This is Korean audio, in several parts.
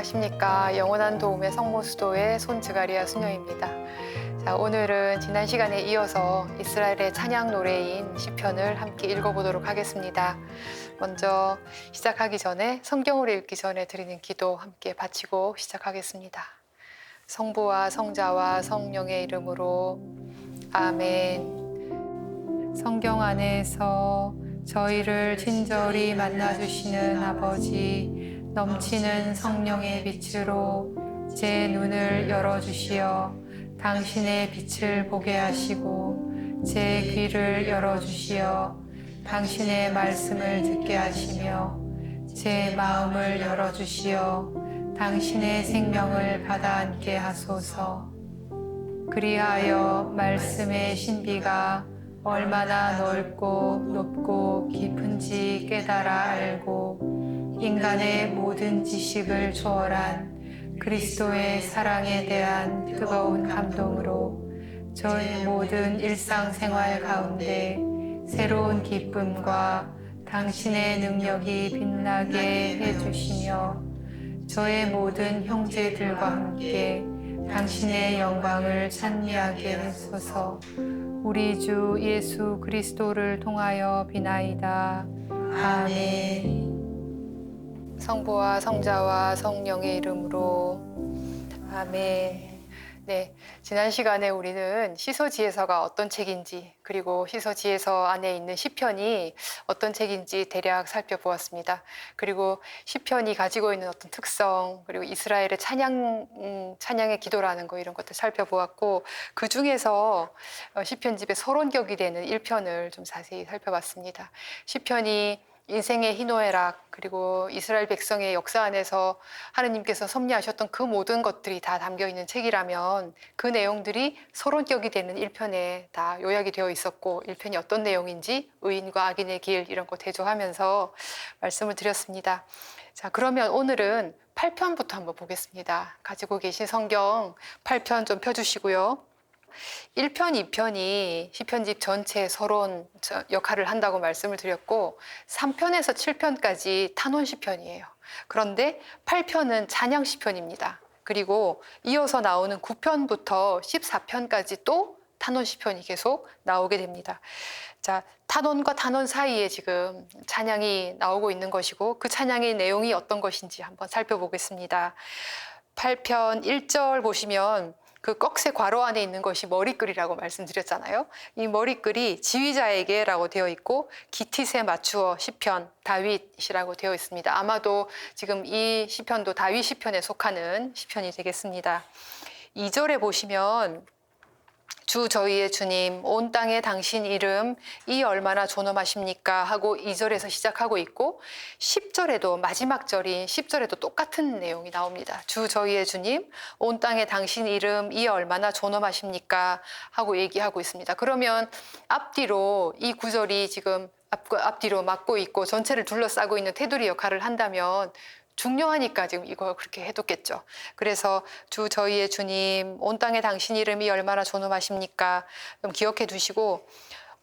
안녕하십니까. 영원한 도움의 성모수도의 손즈가리아 수녀입니다. 자, 오늘은 지난 시간에 이어서 이스라엘의 찬양 노래인 시편을 함께 읽어보도록 하겠습니다. 먼저 시작하기 전에 성경을 읽기 전에 드리는 기도 함께 바치고 시작하겠습니다. 성부와 성자와 성령의 이름으로 아멘. 성경 안에서 저희를 친절히 만나주시는 아버지, 넘치는 성령의 빛으로 제 눈을 열어주시어 당신의 빛을 보게 하시고 제 귀를 열어주시어 당신의 말씀을 듣게 하시며 제 마음을 열어주시어 당신의 생명을 받아 안게 하소서. 그리하여 말씀의 신비가 얼마나 넓고 높고 깊은지 깨달아 알고 인간의 모든 지식을 초월한 그리스도의 사랑에 대한 뜨거운 감동으로 저의 모든 일상생활 가운데 새로운 기쁨과 당신의 능력이 빛나게 해주시며 저의 모든 형제들과 함께 당신의 영광을 찬미하게 하소서. 우리 주 예수 그리스도를 통하여 비나이다. 아멘. 성부와 성자와 성령의 이름으로 아멘. 네, 지난 시간에 우리는 시서지혜서가 어떤 책인지, 그리고 시서지혜서 안에 있는 시편이 어떤 책인지 대략 살펴보았습니다. 그리고 시편이 가지고 있는 어떤 특성, 그리고 이스라엘의 찬양의 기도라는 거, 이런 것들 살펴보았고, 그 중에서 시편집의 서론격이 되는 1편을 좀 자세히 살펴봤습니다. 시편이 인생의 희노애락, 그리고 이스라엘 백성의 역사 안에서 하느님께서 섭리하셨던 그 모든 것들이 다 담겨있는 책이라면 그 내용들이 서론격이 되는 1편에 다 요약이 되어 있었고, 1편이 어떤 내용인지 의인과 악인의 길 이런 거 대조하면서 말씀을 드렸습니다. 자, 그러면 오늘은 8편부터 한번 보겠습니다. 가지고 계신 성경 8편 좀 펴주시고요. 1편, 2편이 시편집 전체 서론 역할을 한다고 말씀을 드렸고 3편에서 7편까지 탄원 시편이에요. 그런데 8편은 찬양 시편입니다. 그리고 이어서 나오는 9편부터 14편까지 또 탄원 시편이 계속 나오게 됩니다. 자, 탄원과 탄원 사이에 지금 찬양이 나오고 있는 것이고 그 찬양의 내용이 어떤 것인지 한번 살펴보겠습니다. 8편 1절 보시면 그 꺽쇠 괄호 안에 있는 것이 머리글이라고 말씀드렸잖아요. 이 머리글이 지휘자에게라고 되어 있고 기티세 맞추어 시편 다윗이라고 되어 있습니다. 아마도 지금 이 시편도 다윗 시편에 속하는 시편이 되겠습니다. 2절에 보시면 주 저희의 주님 온 땅에 당신 이름 이 얼마나 존엄하십니까 하고 2절에서 시작하고 있고 10절에도 마지막 절인 10절에도 똑같은 내용이 나옵니다. 주 저희의 주님 온 땅에 당신 이름 이 얼마나 존엄하십니까 하고 얘기하고 있습니다. 그러면 앞뒤로 이 구절이 지금 앞뒤로 막고 있고 전체를 둘러싸고 있는 테두리 역할을 한다면 중요하니까 지금 이걸 그렇게 해뒀겠죠. 그래서 주 저희의 주님 온 땅에 당신 이름이 얼마나 존엄하십니까? 좀 기억해 두시고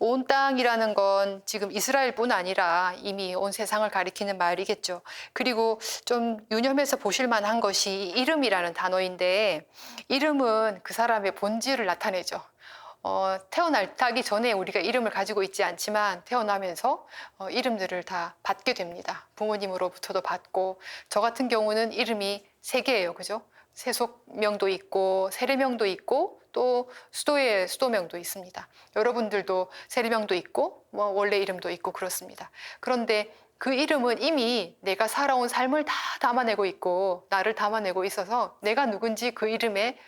온 땅이라는 건 지금 이스라엘뿐 아니라 이미 온 세상을 가리키는 말이겠죠. 그리고 좀 유념해서 보실 만한 것이 이름이라는 단어인데 이름은 그 사람의 본질을 나타내죠. 태어나기 전에 우리가 이름을 가지고 있지 않지만 태어나면서 이름들을 다 받게 됩니다. 부모님으로부터도 받고 저 같은 경우는 이름이 3개예요. 그죠? 세속명도 있고 세례명도 있고 또 수도의 수도명도 있습니다. 여러분들도 세례명도 있고 원래 이름도 있고 그렇습니다. 그런데 그 이름은 이미 내가 살아온 삶을 다 담아내고 있고 나를 담아내고 있어서 내가 누군지 그 이름에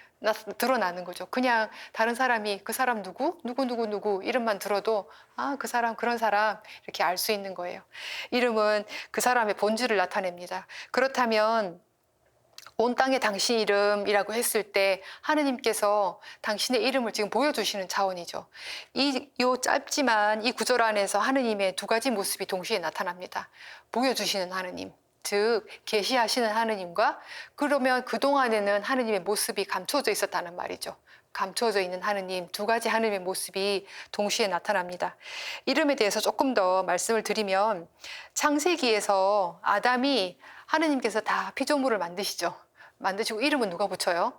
드러나는 거죠. 그냥 다른 사람이 그 사람 누구 이름만 들어도 아, 그 사람 그런 사람 이렇게 알 수 있는 거예요. 이름은 그 사람의 본질을 나타냅니다. 그렇다면 온 땅에 당신 이름이라고 했을 때 하느님께서 당신의 이름을 지금 보여주시는 차원이죠. 요 짧지만 이 구절 안에서 하느님의 2가지 모습이 동시에 나타납니다. 보여주시는 하느님, 즉 계시하시는 하느님과 그러면 그동안에는 하느님의 모습이 감춰져 있었다는 말이죠. 감춰져 있는 하느님, 2가지 하느님의 모습이 동시에 나타납니다. 이름에 대해서 조금 더 말씀을 드리면 창세기에서 아담이 하느님께서 다 피조물을 만드시죠. 만드시고 이름은 누가 붙여요?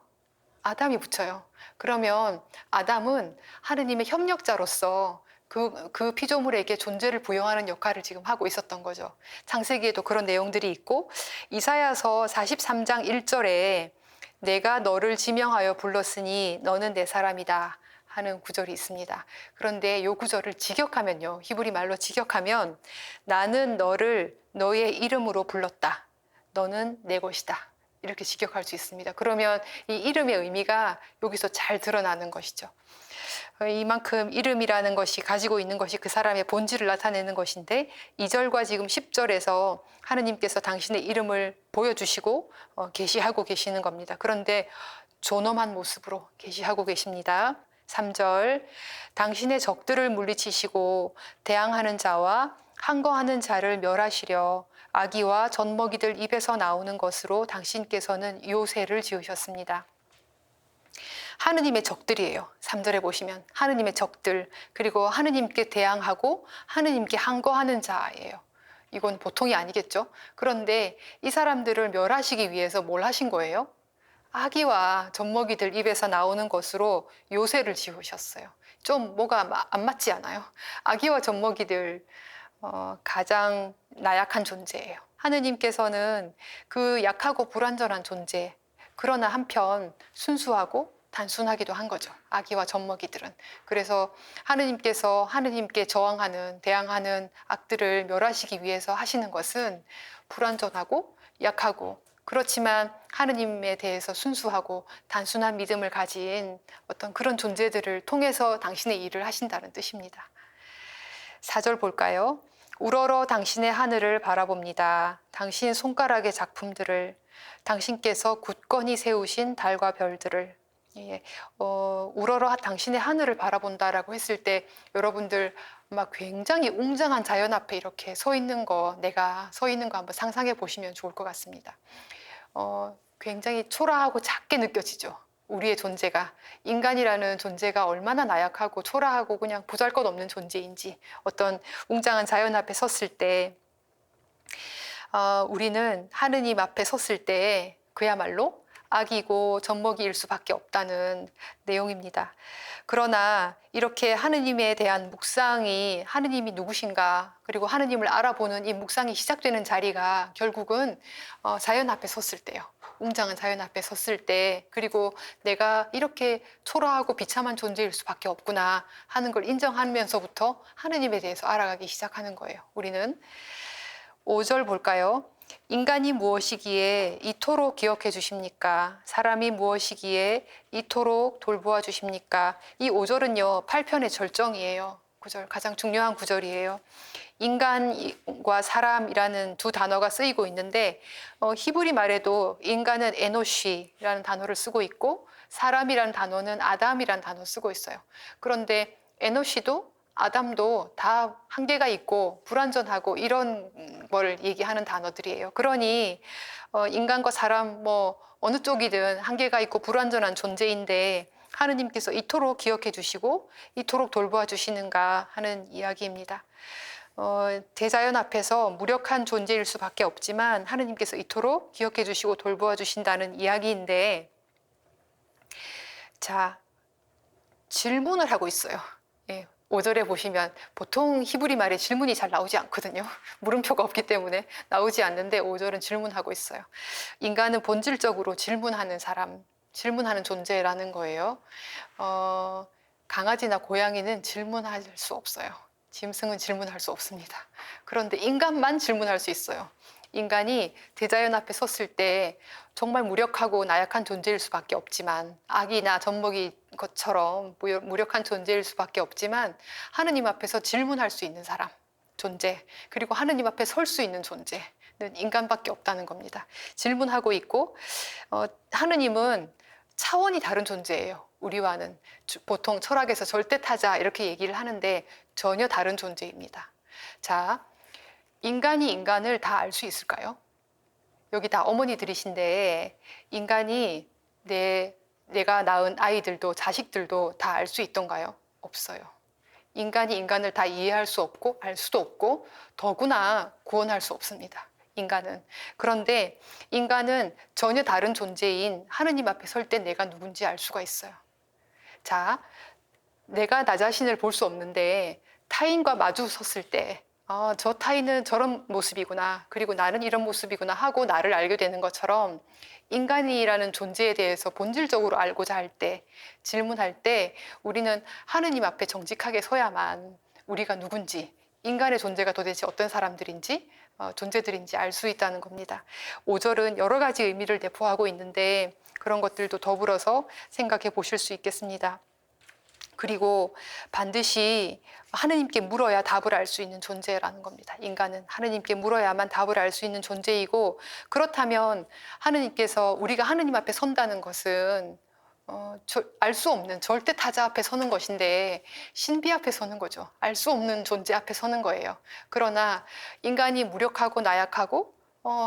아담이 붙여요. 그러면 아담은 하느님의 협력자로서 그 피조물에게 존재를 부여하는 역할을 지금 하고 있었던 거죠. 창세기에도 그런 내용들이 있고, 이사야서 43장 1절에 내가 너를 지명하여 불렀으니 너는 내 사람이다 하는 구절이 있습니다. 그런데 이 구절을 직역하면요, 히브리 말로 직역하면 나는 너를 너의 이름으로 불렀다. 너는 내 것이다. 이렇게 직역할 수 있습니다. 그러면 이 이름의 의미가 여기서 잘 드러나는 것이죠. 이만큼 이름이라는 것이 가지고 있는 것이 그 사람의 본질을 나타내는 것인데, 2절과 지금 10절에서 하느님께서 당신의 이름을 보여주시고 계시하고 계시는 겁니다. 그런데 존엄한 모습으로 계시하고 계십니다. 3절, 당신의 적들을 물리치시고 대항하는 자와 항거하는 자를 멸하시려 아기와 젖먹이들 입에서 나오는 것으로 당신께서는 요새를 지으셨습니다. 하느님의 적들이에요. 3절에 보시면 하느님의 적들, 그리고 하느님께 대항하고 하느님께 항거하는 자예요. 이건 보통이 아니겠죠. 그런데 이 사람들을 멸하시기 위해서 뭘 하신 거예요? 아기와 젖먹이들 입에서 나오는 것으로 요새를 지으셨어요. 좀 뭐가 안 맞지 않아요? 아기와 젖먹이들 가장 나약한 존재예요. 하느님께서는 그 약하고 불완전한 존재, 그러나 한편 순수하고 단순하기도 한 거죠. 아기와 젖먹이들은. 그래서 하느님께서 하느님께 저항하는, 대항하는 악들을 멸하시기 위해서 하시는 것은 불완전하고 약하고, 그렇지만 하느님에 대해서 순수하고 단순한 믿음을 가진 어떤 그런 존재들을 통해서 당신의 일을 하신다는 뜻입니다. 4절 볼까요? 우러러 당신의 하늘을 바라봅니다. 당신 손가락의 작품들을, 당신께서 굳건히 세우신 달과 별들을. 우러러 당신의 하늘을 바라본다라고 했을 때 여러분들 막 굉장히 웅장한 자연 앞에 이렇게 서 있는 거, 내가 서 있는 거 한번 상상해 보시면 좋을 것 같습니다. 굉장히 초라하고 작게 느껴지죠. 우리의 존재가, 인간이라는 존재가 얼마나 나약하고 초라하고 그냥 보잘것없는 존재인지, 어떤 웅장한 자연 앞에 섰을 때 우리는 하느님 앞에 섰을 때 그야말로 악이고 젖먹이일 수밖에 없다는 내용입니다. 그러나 이렇게 하느님에 대한 묵상이, 하느님이 누구신가, 그리고 하느님을 알아보는 이 묵상이 시작되는 자리가 결국은 자연 앞에 섰을 때요. 웅장한 자연 앞에 섰을 때, 그리고 내가 이렇게 초라하고 비참한 존재일 수밖에 없구나 하는 걸 인정하면서부터 하느님에 대해서 알아가기 시작하는 거예요. 우리는 5절 볼까요? 인간이 무엇이기에 이토록 기억해 주십니까? 사람이 무엇이기에 이토록 돌보아 주십니까? 이 5절은요, 8편의 절정이에요. 9절, 가장 중요한 구절이에요. 인간과 사람이라는 두 단어가 쓰이고 있는데, 히브리 말에도 인간은 에노시라는 단어를 쓰고 있고, 사람이라는 단어는 아담이라는 단어를 쓰고 있어요. 그런데 에노시도 아담도 다 한계가 있고 불완전하고 이런 걸 얘기하는 단어들이에요. 그러니 인간과 사람 어느 쪽이든 한계가 있고 불완전한 존재인데 하느님께서 이토록 기억해 주시고 이토록 돌보아 주시는가 하는 이야기입니다. 대자연 앞에서 무력한 존재일 수밖에 없지만 하느님께서 이토록 기억해 주시고 돌보아 주신다는 이야기인데, 자, 질문을 하고 있어요. 5절에 보시면 보통 히브리 말에 질문이 잘 나오지 않거든요. 물음표가 없기 때문에 나오지 않는데 5절은 질문하고 있어요. 인간은 본질적으로 질문하는 사람, 질문하는 존재라는 거예요. 강아지나 고양이는 질문할 수 없어요. 짐승은 질문할 수 없습니다. 그런데 인간만 질문할 수 있어요. 인간이 대자연 앞에 섰을 때 정말 무력하고 나약한 존재일 수밖에 없지만, 악이나 젖먹이 것처럼 무력한 존재일 수밖에 없지만 하느님 앞에서 질문할 수 있는 사람, 존재, 그리고 하느님 앞에 설 수 있는 존재는 인간밖에 없다는 겁니다. 질문하고 있고, 하느님은 차원이 다른 존재예요. 우리와는 보통 철학에서 절대타자 이렇게 얘기를 하는데 전혀 다른 존재입니다. 자, 인간이 인간을 다 알 수 있을까요? 여기 다 어머니들이신데 인간이 내가 낳은 아이들도 자식들도 다 알 수 있던가요? 없어요. 인간이 인간을 다 이해할 수 없고 알 수도 없고 더구나 구원할 수 없습니다. 인간은. 그런데 인간은 전혀 다른 존재인 하느님 앞에 설 때 내가 누군지 알 수가 있어요. 자, 내가 나 자신을 볼 수 없는데 타인과 마주 섰을 때 저 타인은 저런 모습이구나. 그리고 나는 이런 모습이구나 하고 나를 알게 되는 것처럼 인간이라는 존재에 대해서 본질적으로 알고자 할 때, 질문할 때 우리는 하느님 앞에 정직하게 서야만 우리가 누군지, 인간의 존재가 도대체 어떤 사람들인지, 존재들인지 알 수 있다는 겁니다. 5절은 여러 가지 의미를 내포하고 있는데 그런 것들도 더불어서 생각해 보실 수 있겠습니다. 그리고 반드시 하느님께 물어야 답을 알 수 있는 존재라는 겁니다. 인간은 하느님께 물어야만 답을 알 수 있는 존재이고, 그렇다면 하느님께서 우리가 하느님 앞에 선다는 것은 알 수 없는 절대 타자 앞에 서는 것인데 신비 앞에 서는 거죠. 알 수 없는 존재 앞에 서는 거예요. 그러나 인간이 무력하고 나약하고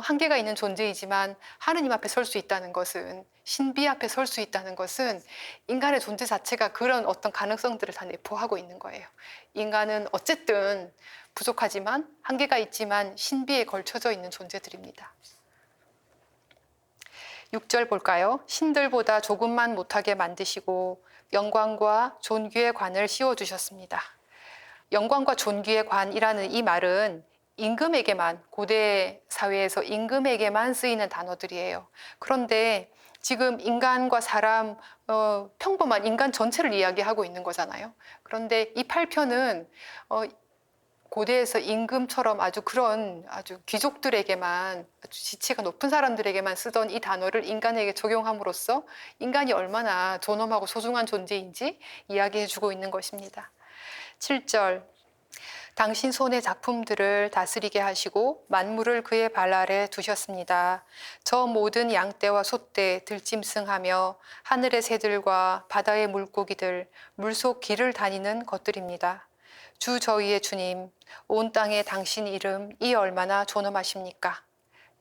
한계가 있는 존재이지만 하느님 앞에 설 수 있다는 것은, 신비 앞에 설 수 있다는 것은 인간의 존재 자체가 그런 어떤 가능성들을 다 내포하고 있는 거예요. 인간은 어쨌든 부족하지만, 한계가 있지만 신비에 걸쳐져 있는 존재들입니다. 6절 볼까요? 신들보다 조금만 못하게 만드시고 영광과 존귀의 관을 씌워주셨습니다. 영광과 존귀의 관이라는 이 말은 임금에게만, 고대 사회에서 임금에게만 쓰이는 단어들이에요. 그런데 지금 인간과 사람, 평범한 인간 전체를 이야기하고 있는 거잖아요. 그런데 이 8편은 고대에서 임금처럼 아주 귀족들에게만, 아주 지체가 높은 사람들에게만 쓰던 이 단어를 인간에게 적용함으로써 인간이 얼마나 존엄하고 소중한 존재인지 이야기해주고 있는 것입니다. 7절, 당신 손의 작품들을 다스리게 하시고 만물을 그의 발 아래 두셨습니다. 저 모든 양떼와 소떼, 들짐승하며 하늘의 새들과 바다의 물고기들, 물속 길을 다니는 것들입니다. 주 저희의 주님, 온 땅에 당신 이름 이 얼마나 존엄하십니까?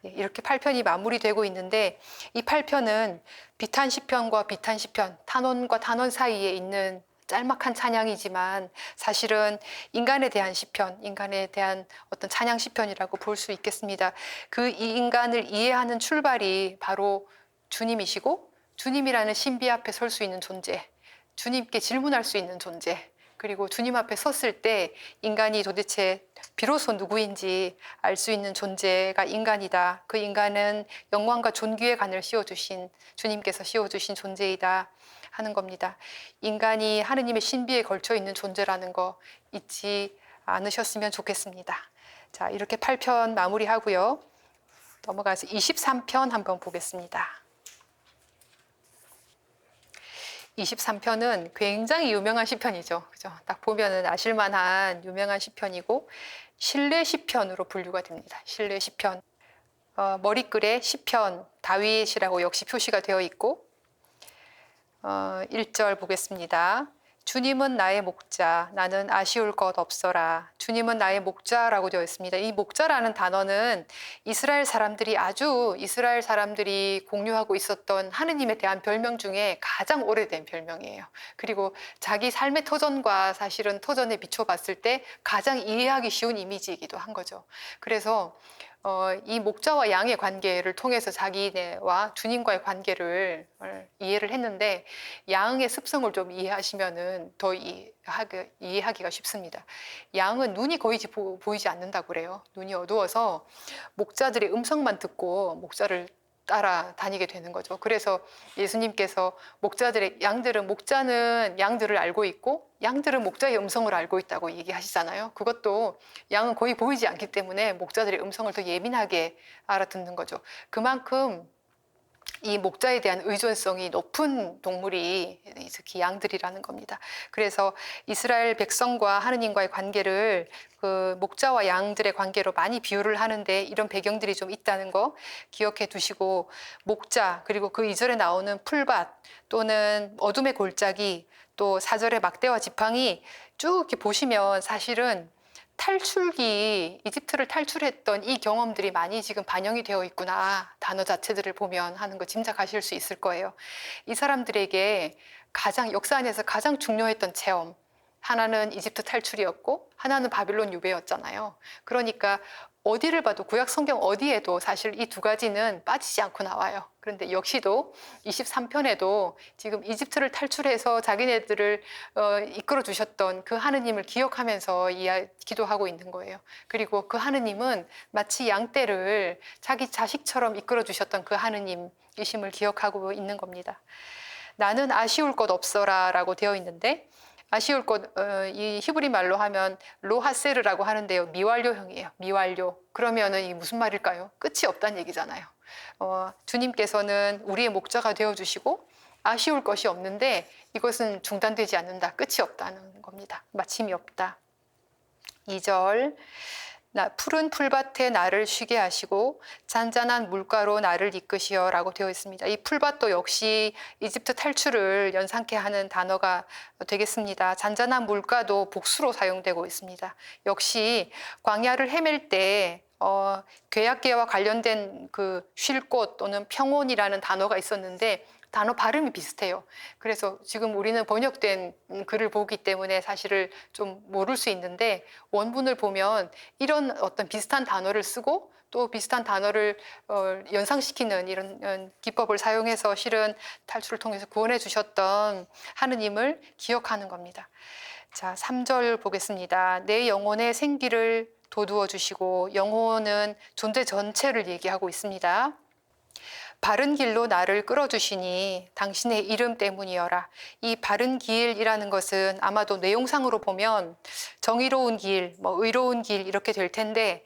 이렇게 8편이 마무리되고 있는데, 이 8편은 비탄 시편과 비탄 시편, 탄원과 탄원 사이에 있는 짤막한 찬양이지만 사실은 인간에 대한 시편, 인간에 대한 어떤 찬양 시편이라고 볼 수 있겠습니다. 이 인간을 이해하는 출발이 바로 주님이시고, 주님이라는 신비 앞에 설 수 있는 존재, 주님께 질문할 수 있는 존재, 그리고 주님 앞에 섰을 때 인간이 도대체 비로소 누구인지 알 수 있는 존재가 인간이다. 그 인간은 영광과 존귀의 관을 씌워주신, 주님께서 씌워주신 존재이다 하는 겁니다. 인간이 하느님의 신비에 걸쳐 있는 존재라는 거 잊지 않으셨으면 좋겠습니다. 자, 이렇게 8편 마무리하고요. 넘어가서 23편 한번 보겠습니다. 23편은 굉장히 유명한 시편이죠. 그죠? 딱 보면은 아실만한 유명한 시편이고, 신뢰 시편으로 분류가 됩니다. 신뢰 시편. 머리글에 시편 다윗이라고 역시 표시가 되어 있고, 1절 보겠습니다. 주님은 나의 목자, 나는 아쉬울 것 없어라. 주님은 나의 목자라고 되어 있습니다. 이 목자라는 단어는 이스라엘 사람들이 공유하고 있었던 하느님에 대한 별명 중에 가장 오래된 별명이에요. 그리고 자기 삶의 터전과 사실은 터전에 비춰봤을 때 가장 이해하기 쉬운 이미지이기도 한 거죠. 그래서 이 목자와 양의 관계를 통해서 자기네와 주님과의 관계를 이해를 했는데, 양의 습성을 좀 이해하시면은 더 이해하기가 쉽습니다. 양은 눈이 거의 보이지 않는다고 그래요. 눈이 어두워서 목자들의 음성만 듣고 목자를 따라 다니게 되는 거죠. 그래서 예수님께서 목자는 양들을 알고 있고 양들은 목자의 음성을 알고 있다고 얘기하시잖아요. 그것도 양은 거의 보이지 않기 때문에 목자들의 음성을 더 예민하게 알아듣는 거죠. 그만큼 이 목자에 대한 의존성이 높은 동물이 특히 양들이라는 겁니다. 그래서 이스라엘 백성과 하느님과의 관계를 그 목자와 양들의 관계로 많이 비유를 하는데, 이런 배경들이 좀 있다는 거 기억해 두시고, 목자, 그리고 그 이절에 나오는 풀밭 또는 어둠의 골짜기, 또 4절의 막대와 지팡이 쭉 이렇게 보시면 사실은 이집트를 탈출했던 이 경험들이 많이 지금 반영이 되어 있구나, 단어 자체들을 보면 하는 거 짐작하실 수 있을 거예요. 이 사람들에게 역사 안에서 가장 중요했던 체험, 하나는 이집트 탈출이었고 하나는 바빌론 유배였잖아요. 그러니까 어디를 봐도 구약 성경 어디에도 사실 이 두 가지는 빠지지 않고 나와요. 그런데 역시도 23편에도 지금 이집트를 탈출해서 자기네들을 이끌어 주셨던 그 하느님을 기억하면서 기도하고 있는 거예요. 그리고 그 하느님은 마치 양떼를 자기 자식처럼 이끌어 주셨던 그 하느님이심을 기억하고 있는 겁니다. 나는 아쉬울 것 없어라 라고 되어 있는데, 아쉬울 것, 이 히브리 말로 하면 로하세르라고 하는데요. 미완료형이에요. 미완료. 그러면은 이게 무슨 말일까요? 끝이 없다는 얘기잖아요. 주님께서는 우리의 목자가 되어주시고 아쉬울 것이 없는데 이것은 중단되지 않는다. 끝이 없다는 겁니다. 마침이 없다. 2절. 푸른 풀밭에 나를 쉬게 하시고 잔잔한 물가로 나를 이끄시어 라고 되어 있습니다. 이 풀밭도 역시 이집트 탈출을 연상케 하는 단어가 되겠습니다. 잔잔한 물가도 복수로 사용되고 있습니다. 역시 광야를 헤맬 때 괴약계와 관련된 그 쉴 곳 또는 평온이라는 단어가 있었는데 단어 발음이 비슷해요. 그래서 지금 우리는 번역된 글을 보기 때문에 사실을 좀 모를 수 있는데 원문을 보면 이런 어떤 비슷한 단어를 쓰고 또 비슷한 단어를 연상시키는 이런 기법을 사용해서 실은 탈출을 통해서 구원해 주셨던 하느님을 기억하는 겁니다. 자, 3절 보겠습니다. 내 영혼의 생기를 돋우어 주시고, 영혼은 존재 전체를 얘기하고 있습니다. 바른 길로 나를 끌어주시니 당신의 이름 때문이여라. 이 바른 길이라는 것은 아마도 내용상으로 보면 정의로운 길, 의로운 길 이렇게 될 텐데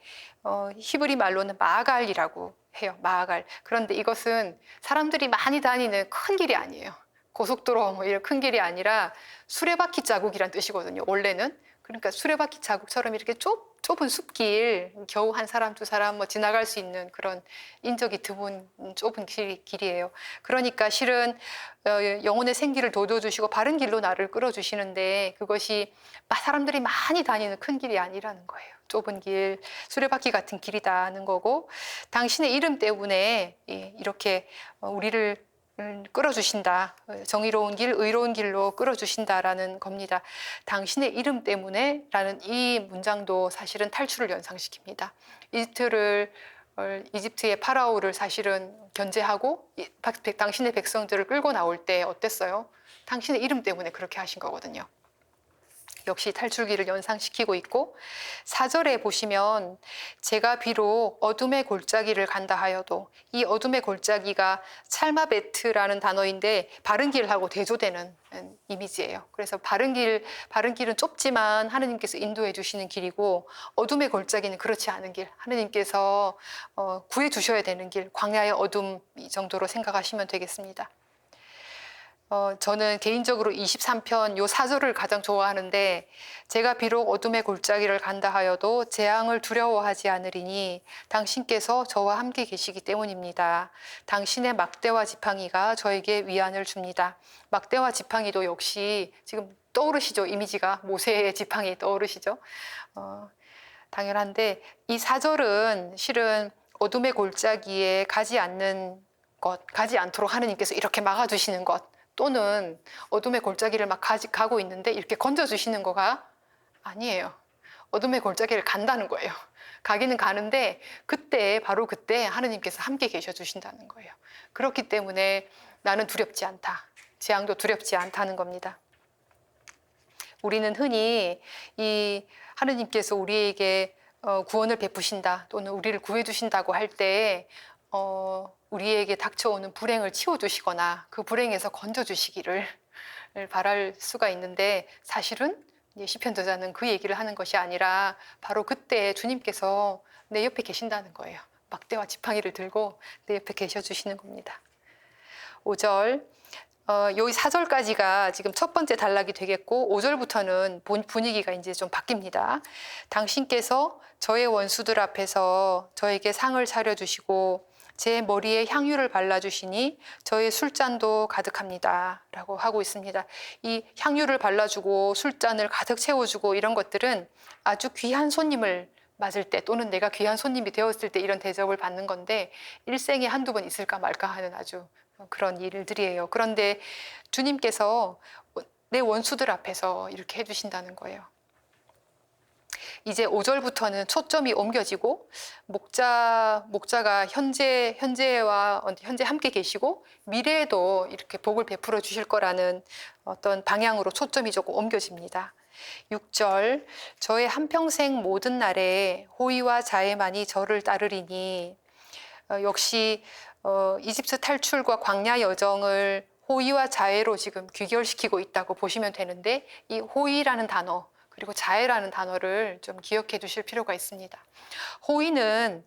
히브리 말로는 마갈이라고 해요. 마갈. 그런데 이것은 사람들이 많이 다니는 큰 길이 아니에요. 고속도로 이런 큰 길이 아니라 수레바퀴 자국이란 뜻이거든요. 원래는. 그러니까 수레바퀴 자국처럼 이렇게 좁은 숲길, 겨우 한 사람, 두 사람 지나갈 수 있는 그런 인적이 드문 좁은 길이에요. 그러니까 실은 영혼의 생기를 돋워주시고 바른 길로 나를 끌어주시는데 그것이 사람들이 많이 다니는 큰 길이 아니라는 거예요. 좁은 길, 수레바퀴 같은 길이다는 거고, 당신의 이름 때문에 이렇게 우리를 끌어주신다. 정의로운 길, 의로운 길로 끌어주신다라는 겁니다. 당신의 이름 때문에 라는 이 문장도 사실은 탈출을 연상시킵니다. 이집트의 파라오를 사실은 견제하고 당신의 백성들을 끌고 나올 때 어땠어요? 당신의 이름 때문에 그렇게 하신 거거든요. 역시 탈출기를 연상시키고 있고, 4절에 보시면 제가 비록 어둠의 골짜기를 간다 하여도, 이 어둠의 골짜기가 찰마베트라는 단어인데 바른 길하고 대조되는 이미지예요. 그래서 바른 길은 좁지만 하느님께서 인도해 주시는 길이고, 어둠의 골짜기는 그렇지 않은 길, 하느님께서 구해 주셔야 되는 길, 광야의 어둠 이 정도로 생각하시면 되겠습니다. 저는 개인적으로 23편 요 4절을 가장 좋아하는데, 제가 비록 어둠의 골짜기를 간다 하여도 재앙을 두려워하지 않으리니 당신께서 저와 함께 계시기 때문입니다. 당신의 막대와 지팡이가 저에게 위안을 줍니다. 막대와 지팡이도 역시 지금 떠오르시죠? 이미지가 모세의 지팡이 떠오르시죠? 당연한데 이 4절은 실은 어둠의 골짜기에 가지 않도록 하느님께서 이렇게 막아주시는 것, 또는 어둠의 골짜기를 막 가고 있는데 이렇게 건져주시는 거가 아니에요. 어둠의 골짜기를 간다는 거예요. 가기는 가는데 바로 그때 하느님께서 함께 계셔 주신다는 거예요. 그렇기 때문에 나는 두렵지 않다. 재앙도 두렵지 않다는 겁니다. 우리는 흔히 이 하느님께서 우리에게 구원을 베푸신다, 또는 우리를 구해주신다고 할 때 우리에게 닥쳐오는 불행을 치워주시거나 그 불행에서 건져주시기를 바랄 수가 있는데, 사실은 시편 저자는 그 얘기를 하는 것이 아니라 바로 그때 주님께서 내 옆에 계신다는 거예요. 막대와 지팡이를 들고 내 옆에 계셔 주시는 겁니다. 5절, 요 4절까지가 지금 첫 번째 단락이 되겠고, 5절부터는 분위기가 이제 좀 바뀝니다. 당신께서 저의 원수들 앞에서 저에게 상을 차려주시고 제 머리에 향유를 발라주시니 저의 술잔도 가득합니다 라고 하고 있습니다. 이 향유를 발라주고 술잔을 가득 채워주고 이런 것들은 아주 귀한 손님을 맞을 때, 또는 내가 귀한 손님이 되었을 때 이런 대접을 받는 건데, 일생에 한두 번 있을까 말까 하는 아주 그런 일들이에요. 그런데 주님께서 내 원수들 앞에서 이렇게 해주신다는 거예요. 이제 5절부터는 초점이 옮겨지고 목자가 현재와 현재 함께 계시고 미래에도 이렇게 복을 베풀어 주실 거라는 어떤 방향으로 초점이 조금 옮겨집니다. 6절 저의 한평생 모든 날에 호의와 자애만이 저를 따르리니 역시 이집트 탈출과 광야 여정을 호의와 자애로 지금 귀결시키고 있다고 보시면 되는데 이 호의라는 단어 그리고 자애라는 단어를 좀 기억해 두실 필요가 있습니다. 호의는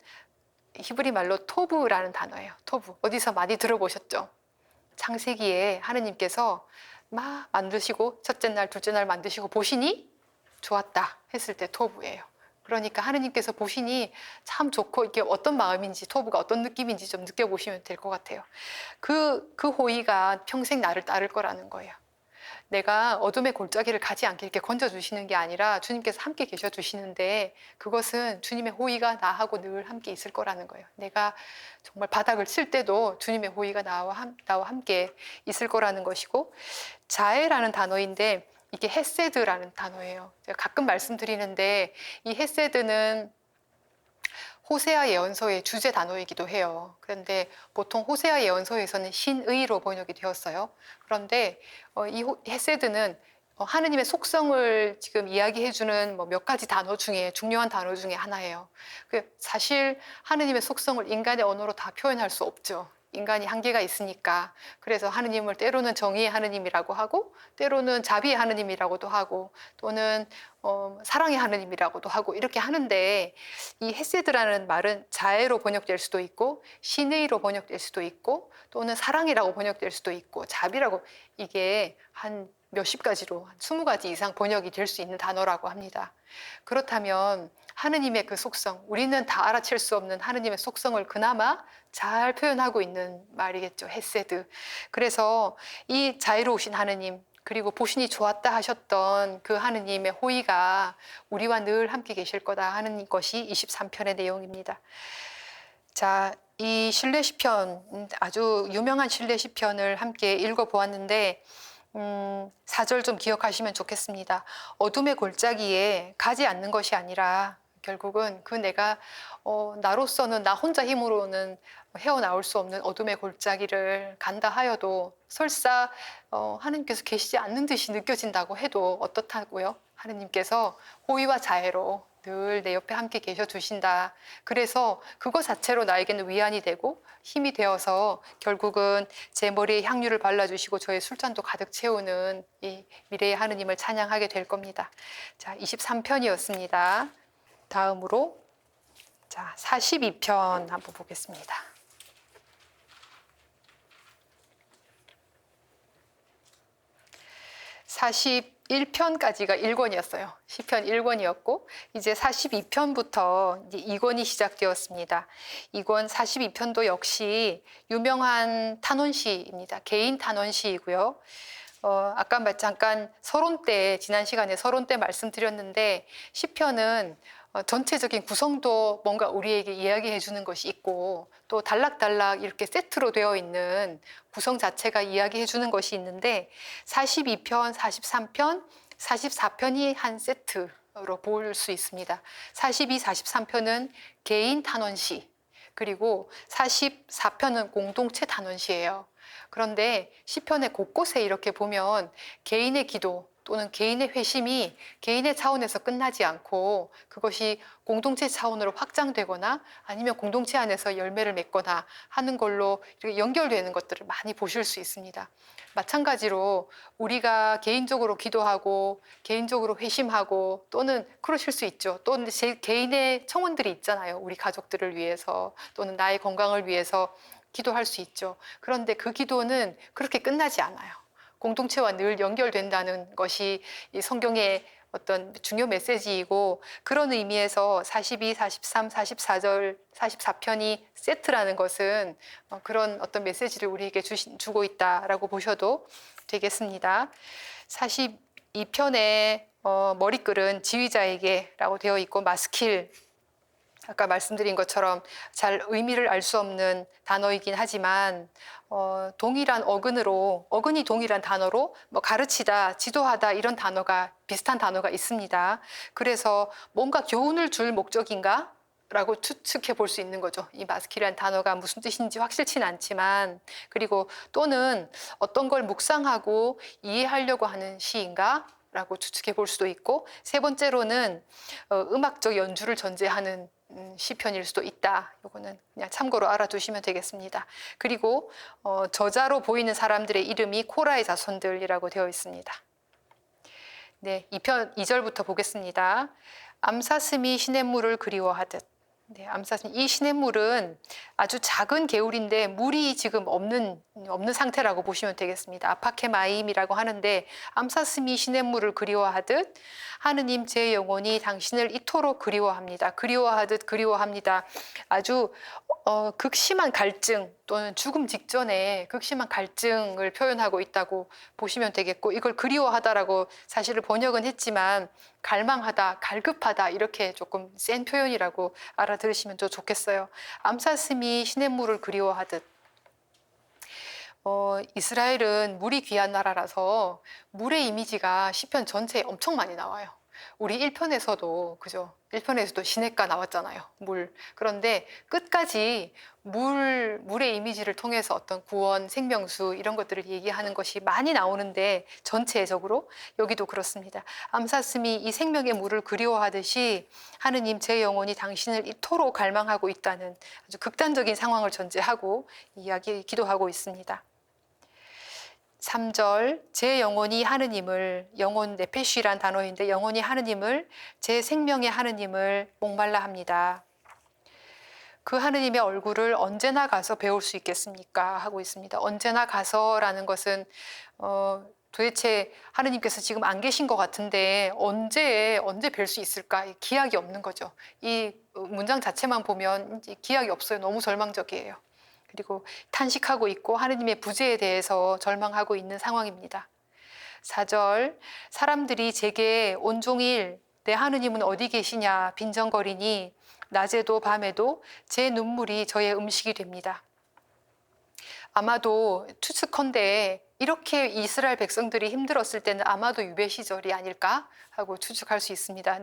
히브리 말로 토브라는 단어예요. 토브. 어디서 많이 들어보셨죠? 창세기에 하느님께서 막 만드시고 첫째 날, 둘째 날 만드시고 보시니 좋았다 했을 때 토브예요. 그러니까 하느님께서 보시니 참 좋고 이게 어떤 마음인지 토브가 어떤 느낌인지 좀 느껴보시면 될 것 같아요. 그 호의가 평생 나를 따를 거라는 거예요. 내가 어둠의 골짜기를 가지 않게 이렇게 건져주시는 게 아니라 주님께서 함께 계셔주시는데 그것은 주님의 호의가 나하고 늘 함께 있을 거라는 거예요. 내가 정말 바닥을 칠 때도 주님의 호의가 나와 함께 있을 거라는 것이고 자애라는 단어인데 이게 헤세드라는 단어예요. 제가 가끔 말씀드리는데 이 헤세드는 호세아 예언서의 주제 단어이기도 해요. 그런데 보통 호세아 예언서에서는 신의로 번역이 되었어요. 그런데 이 헤세드는 하느님의 속성을 지금 이야기해주는 몇 가지 단어 중에 중요한 단어 중에 하나예요. 사실 하느님의 속성을 인간의 언어로 다 표현할 수 없죠. 인간이 한계가 있으니까. 그래서 하느님을 때로는 정의의 하느님이라고 하고 때로는 자비의 하느님이라고도 하고 또는 사랑의 하느님이라고도 하고 이렇게 하는데 이 헤세드라는 말은 자애로 번역될 수도 있고 신의로 번역될 수도 있고 또는 사랑이라고 번역될 수도 있고 자비라고 이게 한 몇십 가지로 한 20가지 이상 번역이 될 수 있는 단어라고 합니다. 그렇다면 하느님의 그 속성, 우리는 다 알아챌 수 없는 하느님의 속성을 그나마 잘 표현하고 있는 말이겠죠. 헤세드. 그래서 이 자애로우신 하느님 그리고 보시니 좋았다 하셨던 그 하느님의 호의가 우리와 늘 함께 계실 거다 하는 것이 23편의 내용입니다. 자, 이 신뢰 시편 아주 유명한 신뢰 시편을 함께 읽어보았는데 4절 좀 기억하시면 좋겠습니다. 어둠의 골짜기에 가지 않는 것이 아니라 결국은 그 내가 나로서는 나 혼자 힘으로는 헤어나올 수 없는 어둠의 골짜기를 간다 하여도 설사 하느님께서 계시지 않는 듯이 느껴진다고 해도 어떻다고요? 하느님께서 호의와 자애로 늘 내 옆에 함께 계셔 주신다. 그래서 그거 자체로 나에게는 위안이 되고 힘이 되어서 결국은 제 머리에 향유를 발라주시고 저의 술잔도 가득 채우는 이 미래의 하느님을 찬양하게 될 겁니다. 자, 23편이었습니다. 다음으로 자, 42편 한번 보겠습니다. 41편까지가 1권이었어요. 시편 1권이었고 이제 42편부터 이제 2권이 시작되었습니다. 2권 42편도 역시 유명한 탄원시입니다. 개인 탄원시이고요. 아까 잠깐 서론 때 지난 시간에 서론 때 말씀드렸는데 시편은 전체적인 구성도 뭔가 우리에게 이야기해 주는 것이 있고 또 단락단락 이렇게 세트로 되어 있는 구성 자체가 이야기해 주는 것이 있는데 42편, 43편, 44편이 한 세트로 볼 수 있습니다. 42, 43편은 개인 탄원시 그리고 44편은 공동체 탄원시예요. 그런데 시편의 곳곳에 이렇게 보면 개인의 기도 또는 개인의 회심이 개인의 차원에서 끝나지 않고 그것이 공동체 차원으로 확장되거나 아니면 공동체 안에서 열매를 맺거나 하는 걸로 이렇게 연결되는 것들을 많이 보실 수 있습니다. 마찬가지로 우리가 개인적으로 기도하고 개인적으로 회심하고 또는 그러실 수 있죠. 또는 제 개인의 청원들이 있잖아요. 우리 가족들을 위해서 또는 나의 건강을 위해서 기도할 수 있죠. 그런데 그 기도는 그렇게 끝나지 않아요. 공동체와 늘 연결된다는 것이 이 성경의 어떤 중요 메시지이고 그런 의미에서 42, 43, 44절, 44편이 세트라는 것은 그런 어떤 메시지를 우리에게 주고 있다라고 보셔도 되겠습니다. 42편의 머리글은 지휘자에게라고 되어 있고 마스킬 아까 말씀드린 것처럼 잘 의미를 알 수 없는 단어이긴 하지만 동일한 어근이 동일한 단어로 뭐 가르치다, 지도하다 이런 단어가 비슷한 단어가 있습니다. 그래서 뭔가 교훈을 줄 목적인가? 라고 추측해 볼 수 있는 거죠. 이 마스키라는 단어가 무슨 뜻인지 확실치는 않지만, 그리고 또는 어떤 걸 묵상하고 이해하려고 하는 시인가? 라고 추측해 볼 수도 있고, 세 번째로는 음악적 연주를 전제하는 시편일 수도 있다. 이거는 그냥 참고로 알아두시면 되겠습니다. 그리고 저자로 보이는 사람들의 이름이 코라의 자손들이라고 되어 있습니다. 네, 2절부터 보겠습니다. 암사슴이 시냇물을 그리워하듯. 네, 암사슴. 이 시냇물은 아주 작은 개울인데 물이 지금 없는 상태라고 보시면 되겠습니다. 아파케마임이라고 하는데 암사슴이 시냇물을 그리워하듯 하느님 제 영혼이 당신을 이토록 그리워합니다. 그리워하듯 그리워합니다. 아주 극심한 갈증 또는 죽음 직전에 극심한 갈증을 표현하고 있다고 보시면 되겠고, 이걸 그리워하다라고 사실을 번역은 했지만 갈망하다, 갈급하다 이렇게 조금 센 표현이라고 알아들으시면 더 좋겠어요. 암사슴이 시냇물을 그리워하듯. 이스라엘은 물이 귀한 나라라서 물의 이미지가 시편 전체에 엄청 많이 나와요. 우리 1편에서도 그죠? 1편에서도 시냇가 나왔잖아요. 물. 그런데 끝까지 물의 이미지를 통해서 어떤 구원, 생명수 이런 것들을 얘기하는 것이 많이 나오는데 전체적으로 여기도 그렇습니다. 암사슴이 이 생명의 물을 그리워하듯이 하느님 제 영혼이 당신을 이토록 갈망하고 있다는 아주 극단적인 상황을 전제하고 기도하고 있습니다. 3절, 제 영혼이 하느님을, 영혼 네페쉬란 단어인데 영혼이 하느님을, 제 생명의 하느님을 목말라 합니다. 그 하느님의 얼굴을 언제나 가서 배울 수 있겠습니까? 하고 있습니다. 언제나 가서라는 것은 도대체 하느님께서 지금 안 계신 것 같은데 언제 뵐 수 있을까? 기약이 없는 거죠. 이 문장 자체만 보면 기약이 없어요. 너무 절망적이에요. 그리고 탄식하고 있고 하느님의 부재에 대해서 절망하고 있는 상황입니다. 4절, 사람들이 제게 온종일 내 하느님은 어디 계시냐 빈정거리니 낮에도 밤에도 제 눈물이 저의 음식이 됩니다. 아마도 추측컨대 이렇게 이스라엘 백성들이 힘들었을 때는 아마도 유배 시절이 아닐까 하고 추측할 수 있습니다.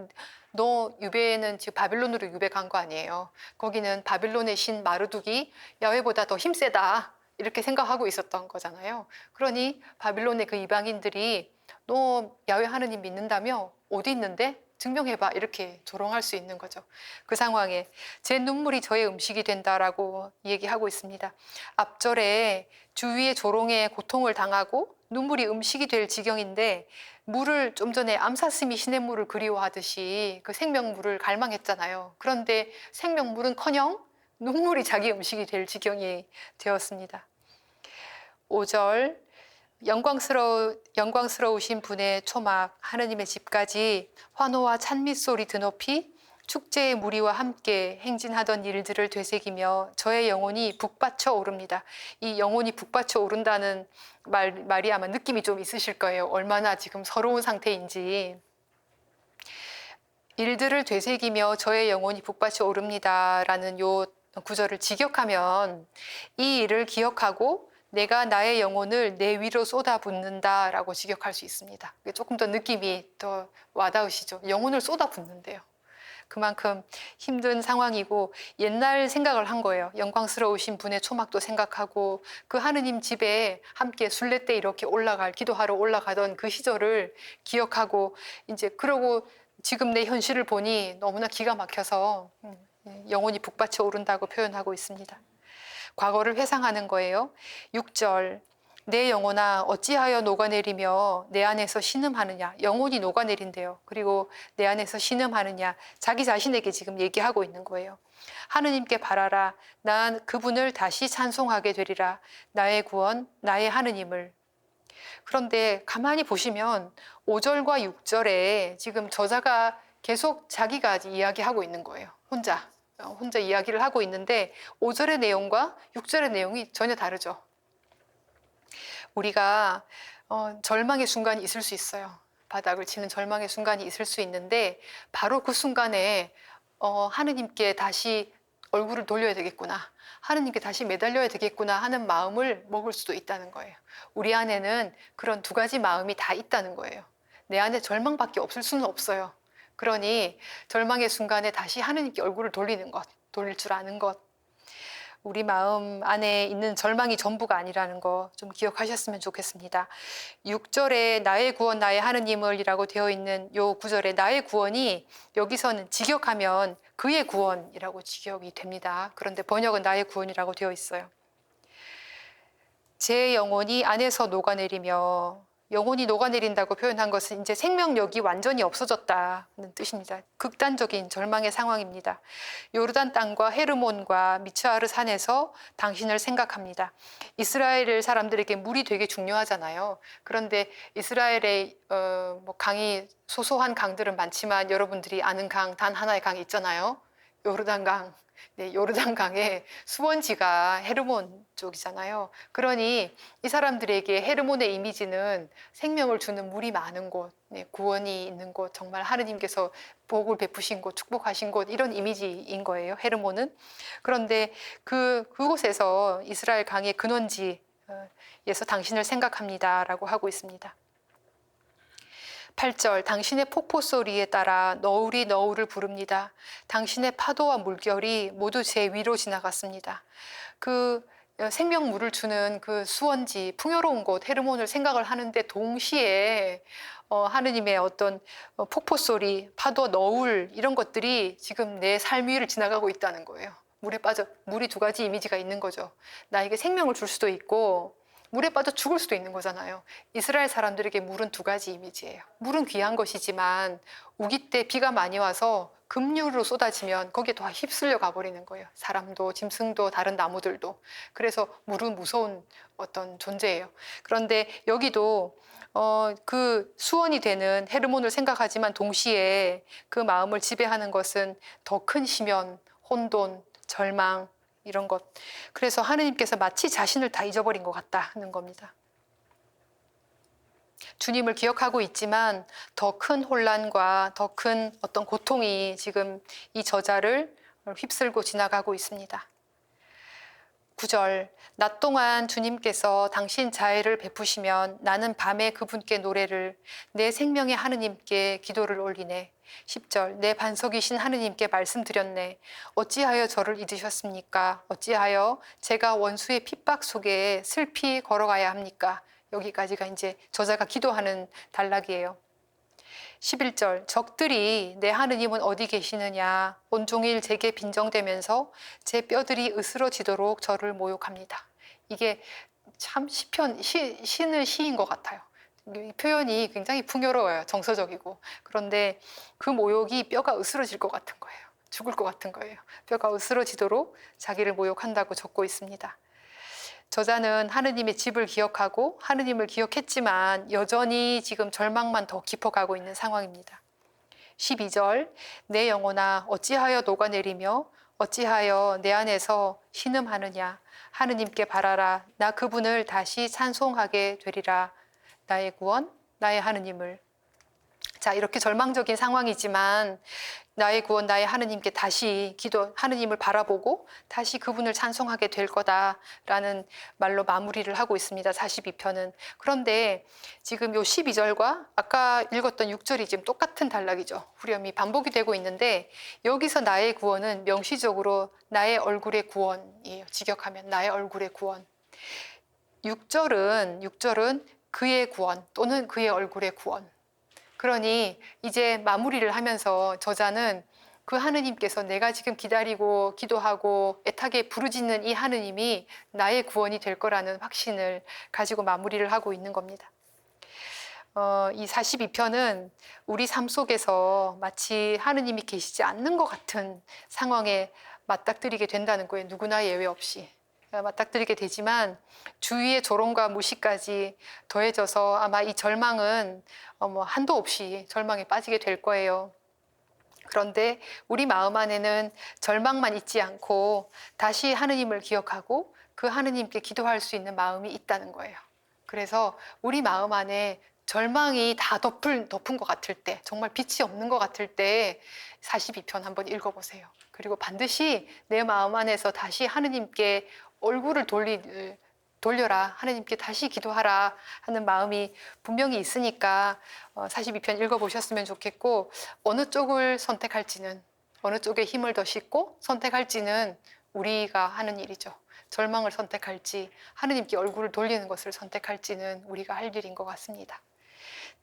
너 유배는 지금 바빌론으로 유배 간 거 아니에요. 거기는 바빌론의 신 마르둑이 야훼보다 더 힘세다 이렇게 생각하고 있었던 거잖아요. 그러니 바빌론의 그 이방인들이 너 야훼 하느님 믿는다며? 어디 있는데? 증명해봐 이렇게 조롱할 수 있는 거죠. 그 상황에 제 눈물이 저의 음식이 된다라고 얘기하고 있습니다. 앞절에 주위의 조롱에 고통을 당하고 눈물이 음식이 될 지경인데 물을 좀 전에 암사슴이 시냇물을 그리워하듯이 그 생명물을 갈망했잖아요. 그런데 생명물은커녕 눈물이 자기 음식이 될 지경이 되었습니다. 5절, 영광스러우신 분의 초막 하느님의 집까지 환호와 찬미 소리 드높이 축제의 무리와 함께 행진하던 일들을 되새기며 저의 영혼이 북받쳐 오릅니다. 이 영혼이 북받쳐 오른다는 말이 아마 느낌이 좀 있으실 거예요. 얼마나 지금 서러운 상태인지. 일들을 되새기며 저의 영혼이 북받쳐 오릅니다 라는 요 구절을 직역하면 이 일을 기억하고 내가 나의 영혼을 내 위로 쏟아붓는다 라고 직역할 수 있습니다. 조금 더 느낌이 더 와닿으시죠? 영혼을 쏟아붓는데요. 그만큼 힘든 상황이고 옛날 생각을 한 거예요. 영광스러우신 분의 초막도 생각하고 그 하느님 집에 함께 순례 때 이렇게 기도하러 올라가던 그 시절을 기억하고 이제 그러고 지금 내 현실을 보니 너무나 기가 막혀서 영혼이 북받쳐 오른다고 표현하고 있습니다. 과거를 회상하는 거예요. 6절, 내 영혼아 어찌하여 녹아내리며 내 안에서 신음하느냐. 영혼이 녹아내린대요. 그리고 내 안에서 신음하느냐. 자기 자신에게 지금 얘기하고 있는 거예요. 하느님께 바라라. 난 그분을 다시 찬송하게 되리라. 나의 구원, 나의 하느님을. 그런데 가만히 보시면 5절과 6절에 지금 저자가 계속 자기가 이야기하고 있는 거예요. 혼자 이야기를 하고 있는데 5절의 내용과 6절의 내용이 전혀 다르죠. 우리가 절망의 순간이 있을 수 있어요. 바닥을 치는 절망의 순간이 있을 수 있는데 바로 그 순간에 하느님께 다시 얼굴을 돌려야 되겠구나, 하느님께 다시 매달려야 되겠구나 하는 마음을 먹을 수도 있다는 거예요. 우리 안에는 그런 두 가지 마음이 다 있다는 거예요. 내 안에 절망밖에 없을 수는 없어요. 그러니 절망의 순간에 다시 하느님께 얼굴을 돌리는 것, 돌릴 줄 아는 것, 우리 마음 안에 있는 절망이 전부가 아니라는 거 좀 기억하셨으면 좋겠습니다. 6절에 나의 구원 나의 하느님을 이라고 되어 있는 요 구절에 나의 구원이 여기서는 직역하면 그의 구원이라고 직역이 됩니다. 그런데 번역은 나의 구원이라고 되어 있어요. 제 영혼이 안에서 녹아내리며, 영혼이 녹아내린다고 표현한 것은 이제 생명력이 완전히 없어졌다는 뜻입니다. 극단적인 절망의 상황입니다. 요르단 땅과 헤르몬과 미츠아르 산에서 당신을 생각합니다. 이스라엘 사람들에게 물이 되게 중요하잖아요. 그런데 이스라엘의 강이, 소소한 강들은 많지만 여러분들이 아는 강, 단 하나의 강이 있잖아요. 요르단강. 네, 요르단강의 수원지가 헤르몬 쪽이잖아요. 그러니 이 사람들에게 헤르몬의 이미지는 생명을 주는 물이 많은 곳, 네, 구원이 있는 곳, 정말 하느님께서 복을 베푸신 곳, 축복하신 곳, 이런 이미지인 거예요, 헤르몬은. 그런데 그곳에서 이스라엘 강의 근원지에서 당신을 생각합니다라고 하고 있습니다. 8절 당신의 폭포 소리에 따라 너울이 너울을 부릅니다. 당신의 파도와 물결이 모두 제 위로 지나갔습니다. 그 생명물을 주는 그 수원지, 풍요로운 곳 헤르몬을 생각을 하는데 동시에 하느님의 어떤 폭포 소리, 파도, 너울 이런 것들이 지금 내 삶 위를 지나가고 있다는 거예요. 물에 빠져, 물이 두 가지 이미지가 있는 거죠. 나에게 생명을 줄 수도 있고 물에 빠져 죽을 수도 있는 거잖아요. 이스라엘 사람들에게 물은 두 가지 이미지예요. 물은 귀한 것이지만 우기 때 비가 많이 와서 급류로 쏟아지면 거기에 더 휩쓸려 가버리는 거예요. 사람도 짐승도 다른 나무들도. 그래서 물은 무서운 어떤 존재예요. 그런데 여기도 그 수원이 되는 헤르몬을 생각하지만 동시에 그 마음을 지배하는 것은 더 큰 시면, 혼돈, 절망, 이런 것. 그래서 하느님께서 마치 자신을 다 잊어버린 것 같다는 겁니다. 주님을 기억하고 있지만 더 큰 혼란과 더 큰 어떤 고통이 지금 이 저자를 휩쓸고 지나가고 있습니다. 9절 낮 동안 주님께서 당신 자애를 베푸시면 나는 밤에 그분께 노래를, 내 생명의 하느님께 기도를 올리네. 10절 내 반석이신 하느님께 말씀드렸네. 어찌하여 저를 잊으셨습니까? 어찌하여 제가 원수의 핍박 속에 슬피 걸어가야 합니까? 여기까지가 이제 저자가 기도하는 단락이에요. 11절 적들이 내 하느님은 어디 계시느냐 온종일 제게 빈정대면서 제 뼈들이 으스러지도록 저를 모욕합니다. 이게 참 신의 시인 것 같아요. 이 표현이 굉장히 풍요로워요. 정서적이고. 그런데 그 모욕이 뼈가 으스러질 것 같은 거예요. 죽을 것 같은 거예요. 뼈가 으스러지도록 자기를 모욕한다고 적고 있습니다. 저자는 하느님의 집을 기억하고 하느님을 기억했지만 여전히 지금 절망만 더 깊어가고 있는 상황입니다. 12절 내 영혼아 어찌하여 녹아내리며 어찌하여 내 안에서 신음하느냐. 하느님께 바라라. 나 그분을 다시 찬송하게 되리라. 나의 구원, 나의 하느님을. 자, 이렇게 절망적인 상황이지만 나의 구원, 나의 하느님께 다시 하느님을 바라보고 다시 그분을 찬송하게 될 거다라는 말로 마무리를 하고 있습니다. 42편은. 그런데 지금 요 12절과 아까 읽었던 6절이 지금 똑같은 단락이죠. 후렴이 반복이 되고 있는데 여기서 나의 구원은 명시적으로 나의 얼굴의 구원이에요. 직역하면 나의 얼굴의 구원. 6절은 그의 구원 또는 그의 얼굴의 구원. 그러니 이제 마무리를 하면서 저자는 그 하느님께서 내가 지금 기다리고 기도하고 애타게 부르짖는 이 하느님이 나의 구원이 될 거라는 확신을 가지고 마무리를 하고 있는 겁니다. 이 42편은 우리 삶 속에서 마치 하느님이 계시지 않는 것 같은 상황에 맞닥뜨리게 된다는 거예요. 누구나 예외 없이. 맞닥뜨리게 되지만 주위의 조롱과 무시까지 더해져서 아마 이 절망은 한도 없이 절망에 빠지게 될 거예요. 그런데 우리 마음 안에는 절망만 있지 않고 다시 하느님을 기억하고 그 하느님께 기도할 수 있는 마음이 있다는 거예요. 그래서 우리 마음 안에 절망이 다 덮은 것 같을 때, 정말 빛이 없는 것 같을 때 42편 한번 읽어보세요. 그리고 반드시 내 마음 안에서 다시 하느님께 얼굴을 돌려라, 하느님께 다시 기도하라 하는 마음이 분명히 있으니까 42편 읽어보셨으면 좋겠고, 어느 쪽을 선택할지는, 어느 쪽에 힘을 더 싣고 선택할지는 우리가 하는 일이죠. 절망을 선택할지 하느님께 얼굴을 돌리는 것을 선택할지는 우리가 할 일인 것 같습니다.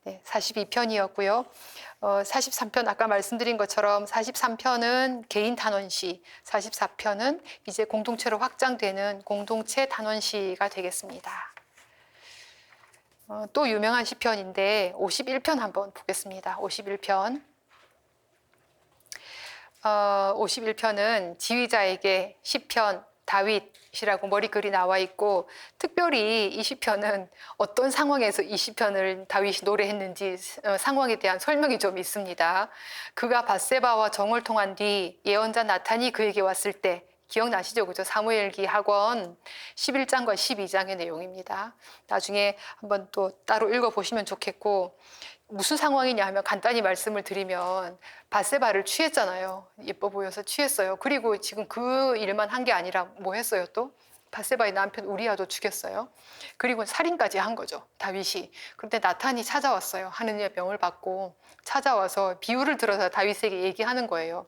네, 42편이었고요. 43편 아까 말씀드린 것처럼 43편은 개인 단원시, 44편은 이제 공동체로 확장되는 공동체 단원시가 되겠습니다. 또 유명한 시편인데 51편 한번 보겠습니다. 51편. 51편은 지휘자에게 시편 다윗이라고 머리글이 나와 있고, 특별히 이 시편은 어떤 상황에서 이 시편을 다윗이 노래했는지 상황에 대한 설명이 좀 있습니다. 그가 밧세바와 정을 통한 뒤 예언자 나탄이 그에게 왔을 때, 기억나시죠? 그죠? 사무엘기 학원 11장과 12장의 내용입니다. 나중에 한번 또 따로 읽어보시면 좋겠고, 무슨 상황이냐 하면 간단히 말씀을 드리면 밧세바를 취했잖아요. 예뻐 보여서 취했어요. 그리고 지금 그 일만 한 게 아니라 뭐 했어요 또? 밧세바의 남편 우리아도 죽였어요. 그리고 살인까지 한 거죠, 다윗이. 그런데 나탄이 찾아왔어요. 하느님의 명을 받고 찾아와서 비유를 들어서 다윗에게 얘기하는 거예요.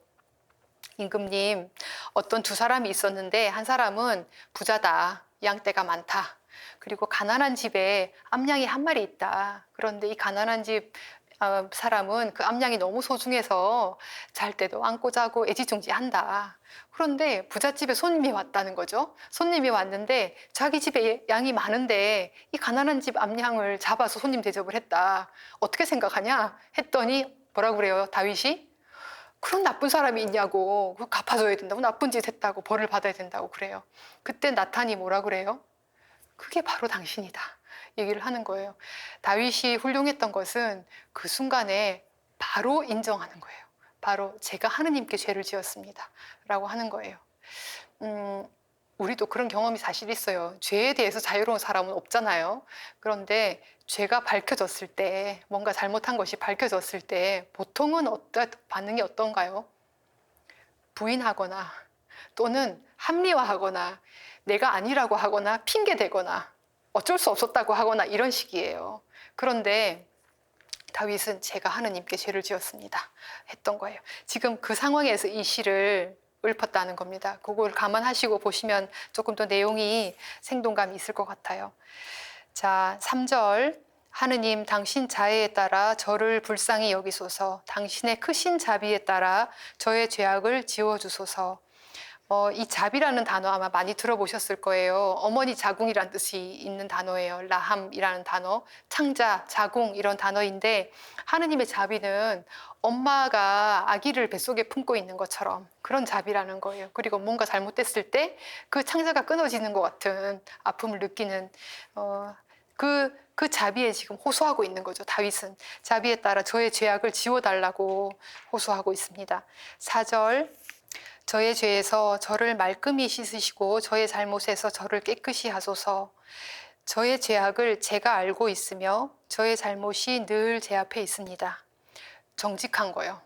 임금님, 어떤 두 사람이 있었는데 한 사람은 부자다, 양떼가 많다. 그리고 가난한 집에 암양이 한 마리 있다. 그런데 이 가난한 집 사람은 그 암양이 너무 소중해서 잘 때도 안고 자고 애지중지한다. 그런데 부잣집에 손님이 왔다는 거죠. 손님이 왔는데 자기 집에 양이 많은데 이 가난한 집 암양을 잡아서 손님 대접을 했다. 어떻게 생각하냐? 했더니 뭐라고 그래요, 다윗이? 그런 나쁜 사람이 있냐고. 그거 갚아줘야 된다고. 나쁜 짓 했다고. 벌을 받아야 된다고 그래요. 그때 나탄이 뭐라 그래요? 그게 바로 당신이다, 얘기를 하는 거예요. 다윗이 훌륭했던 것은 그 순간에 바로 인정하는 거예요. 바로 제가 하느님께 죄를 지었습니다 라고 하는 거예요. 우리도 그런 경험이 사실 있어요. 죄에 대해서 자유로운 사람은 없잖아요. 그런데 죄가 밝혀졌을 때, 뭔가 잘못한 것이 밝혀졌을 때 보통은 반응이 어떤가요? 부인하거나 또는 합리화하거나 내가 아니라고 하거나 핑계대거나 어쩔 수 없었다고 하거나 이런 식이에요. 그런데 다윗은 제가 하느님께 죄를 지었습니다 했던 거예요. 지금 그 상황에서 이 시를 읊었다는 겁니다. 그걸 감안하시고 보시면 조금 더 내용이 생동감이 있을 것 같아요. 자, 3절. 하느님, 당신 자애에 따라 저를 불쌍히 여기소서. 당신의 크신 자비에 따라 저의 죄악을 지워주소서. 이 자비라는 단어 아마 많이 들어보셨을 거예요. 어머니 자궁이란 뜻이 있는 단어예요. 라함이라는 단어, 창자, 자궁 이런 단어인데, 하느님의 자비는 엄마가 아기를 뱃속에 품고 있는 것처럼 그런 자비라는 거예요. 그리고 뭔가 잘못됐을 때 그 창자가 끊어지는 것 같은 아픔을 느끼는 그 자비에 지금 호소하고 있는 거죠. 다윗은 자비에 따라 저의 죄악을 지워달라고 호소하고 있습니다. 4절. 저의 죄에서 저를 말끔히 씻으시고 저의 잘못에서 저를 깨끗이 하소서. 저의 죄악을 제가 알고 있으며 저의 잘못이 늘 제 앞에 있습니다. 정직한 거요.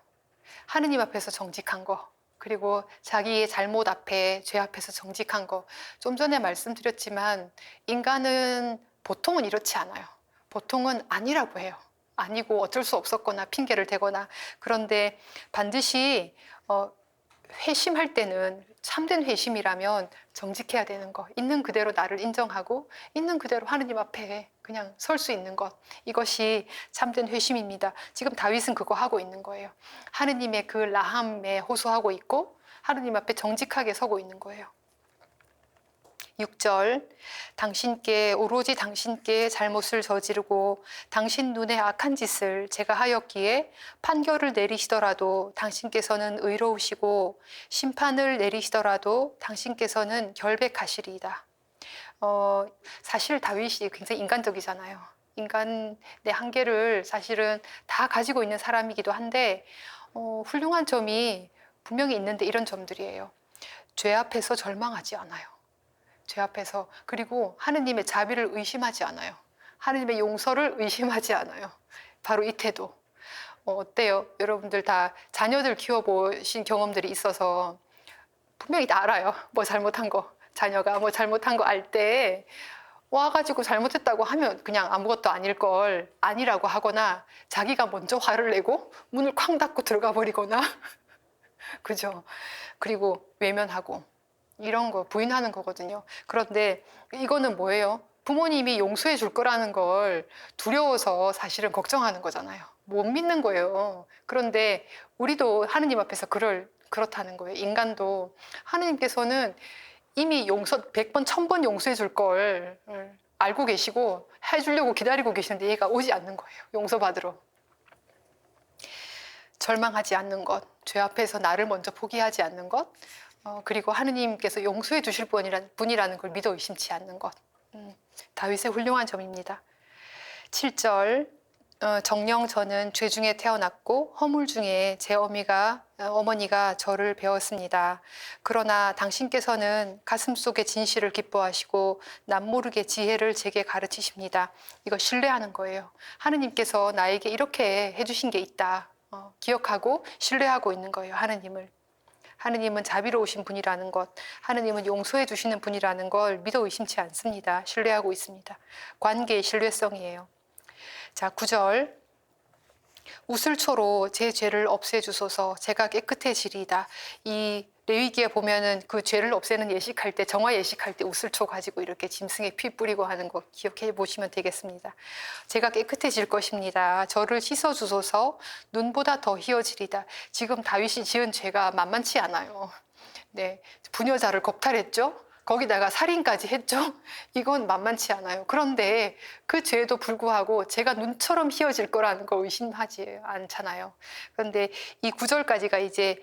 하느님 앞에서 정직한 거. 그리고 자기의 잘못 앞에, 죄 앞에서 정직한 거. 좀 전에 말씀드렸지만 인간은 보통은 이렇지 않아요. 보통은 아니라고 해요. 아니고 어쩔 수 없었거나 핑계를 대거나. 그런데 반드시 회심할 때는, 참된 회심이라면 정직해야 되는 것, 있는 그대로 나를 인정하고 있는 그대로 하느님 앞에 그냥 설 수 있는 것, 이것이 참된 회심입니다. 지금 다윗은 그거 하고 있는 거예요. 하느님의 그 라함에 호소하고 있고 하느님 앞에 정직하게 서고 있는 거예요. 6절. 당신께, 오로지 당신께 잘못을 저지르고 당신 눈에 악한 짓을 제가 하였기에 판결을 내리시더라도 당신께서는 의로우시고 심판을 내리시더라도 당신께서는 결백하시리이다. 사실 다윗이 굉장히 인간적이잖아요. 인간의 한계를 사실은 다 가지고 있는 사람이기도 한데 훌륭한 점이 분명히 있는데 이런 점들이에요. 죄 앞에서 절망하지 않아요. 죄 앞에서. 그리고 하느님의 자비를 의심하지 않아요. 하느님의 용서를 의심하지 않아요. 바로 이 태도. 어때요? 여러분들 다 자녀들 키워보신 경험들이 있어서 분명히 다 알아요. 뭐 잘못한 거. 자녀가 뭐 잘못한 거 알 때 와가지고 잘못했다고 하면 그냥 아무것도 아닐 걸 아니라고 하거나 자기가 먼저 화를 내고 문을 쾅 닫고 들어가 버리거나 그죠? 그리고 외면하고 이런 거 부인하는 거거든요. 그런데 이거는 뭐예요? 부모님이 용서해 줄 거라는 걸 두려워서 사실은 걱정하는 거잖아요. 못 믿는 거예요. 그런데 우리도 하느님 앞에서 그렇다는 거예요. 인간도 하느님께서는 이미 용서 100번, 1000번 용서해 줄 걸 알고 계시고 해주려고 기다리고 계시는데 얘가 오지 않는 거예요. 용서받으러. 절망하지 않는 것, 죄 앞에서 나를 먼저 포기하지 않는 것, 그리고 하느님께서 용서해 주실 분이라는 걸 믿어 의심치 않는 것. 다윗의 훌륭한 점입니다. 7절 정녕 저는 죄 중에 태어났고 허물 중에 제 어머니가 저를 배웠습니다. 그러나 당신께서는 가슴속의 진실을 기뻐하시고 남모르게 지혜를 제게 가르치십니다. 이거 신뢰하는 거예요. 하느님께서 나에게 이렇게 해주신 게 있다. 기억하고 신뢰하고 있는 거예요. 하느님을. 하느님은 자비로우신 분이라는 것, 하느님은 용서해 주시는 분이라는 걸 믿어 의심치 않습니다. 신뢰하고 있습니다. 관계의 신뢰성이에요. 자, 9절. 우슬초로 제 죄를 없애주소서. 제가 깨끗해지리이다. 이 레위기에 보면은 그 죄를 없애는 예식할 때, 정화 예식할 때 우슬초 가지고 이렇게 짐승에 피 뿌리고 하는 거 기억해 보시면 되겠습니다. 제가 깨끗해질 것입니다. 저를 씻어주소서. 눈보다 더 희어지리다. 지금 다윗이 지은 죄가 만만치 않아요. 네, 부녀자를 겁탈했죠. 거기다가 살인까지 했죠. 이건 만만치 않아요. 그런데 그 죄에도 불구하고 제가 눈처럼 희어질 거라는 거 의심하지 않잖아요. 그런데 이 9절까지가 이제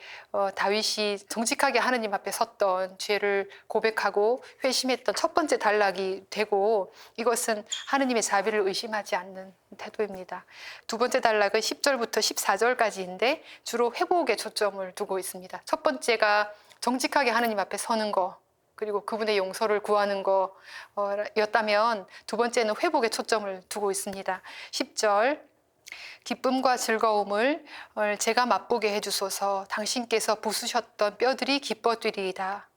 다윗이 정직하게 하느님 앞에 섰던 죄를 고백하고 회심했던 첫 번째 단락이 되고, 이것은 하느님의 자비를 의심하지 않는 태도입니다. 두 번째 단락은 10절부터 14절까지인데 주로 회복에 초점을 두고 있습니다. 첫 번째가 정직하게 하느님 앞에 서는 거, 그리고 그분의 용서를 구하는 거였다면 두 번째는 회복에 초점을 두고 있습니다. 10절 기쁨과 즐거움을 제가 맛보게 해주소서. 당신께서 부수셨던 뼈들이 기뻐 뛰리이다.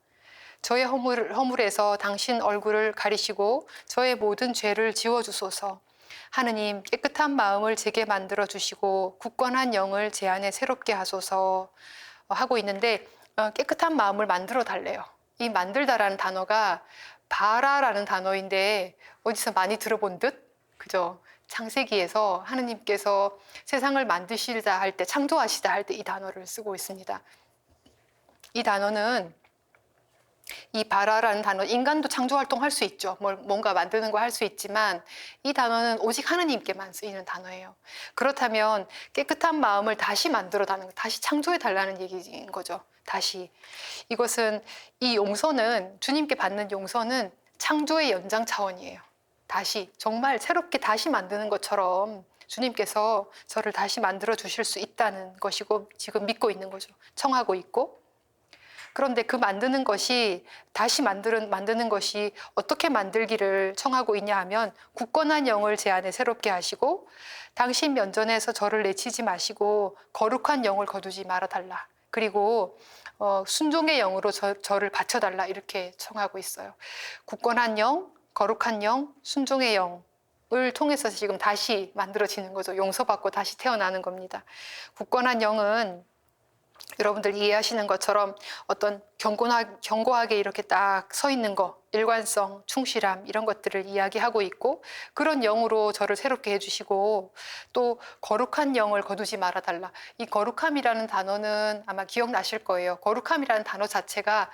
저의 허물에서 당신 얼굴을 가리시고 저의 모든 죄를 지워주소서. 하느님 깨끗한 마음을 제게 만들어 주시고 굳건한 영을 제 안에 새롭게 하소서 하고 있는데, 깨끗한 마음을 만들어 달래요. 이 만들다라는 단어가 바라라는 단어인데 어디서 많이 들어본 듯? 그죠? 창세기에서 하느님께서 세상을 만드시다 할 때, 창조하시다 할 때 이 단어를 쓰고 있습니다. 이 단어는, 이 바라라는 단어, 인간도 창조활동 할 수 있죠. 뭔가 만드는 거 할 수 있지만 이 단어는 오직 하느님께만 쓰이는 단어예요. 그렇다면 깨끗한 마음을 다시 만들어 달라는 거, 다시 창조해 달라는 얘기인 거죠. 다시. 이것은, 이 용서는, 주님께 받는 용서는 창조의 연장 차원이에요. 다시, 정말 새롭게 다시 만드는 것처럼 주님께서 저를 다시 만들어 주실 수 있다는 것이고 지금 믿고 있는 거죠. 청하고 있고. 그런데 그 만드는 것이, 다시 만드는 것이 어떻게 만들기를 청하고 있냐 하면, 굳건한 영을 제 안에 새롭게 하시고 당신 면전에서 저를 내치지 마시고 거룩한 영을 거두지 말아달라. 그리고 순종의 영으로 저를 바쳐달라. 이렇게 청하고 있어요. 굳건한 영, 거룩한 영, 순종의 영을 통해서 지금 다시 만들어지는 거죠. 용서받고 다시 태어나는 겁니다. 굳건한 영은 여러분들 이해하시는 것처럼 어떤 견고하게 이렇게 딱 서 있는 거, 일관성, 충실함, 이런 것들을 이야기하고 있고, 그런 영으로 저를 새롭게 해주시고, 또 거룩한 영을 거두지 말아달라. 이 거룩함이라는 단어는 아마 기억나실 거예요. 거룩함이라는 단어 자체가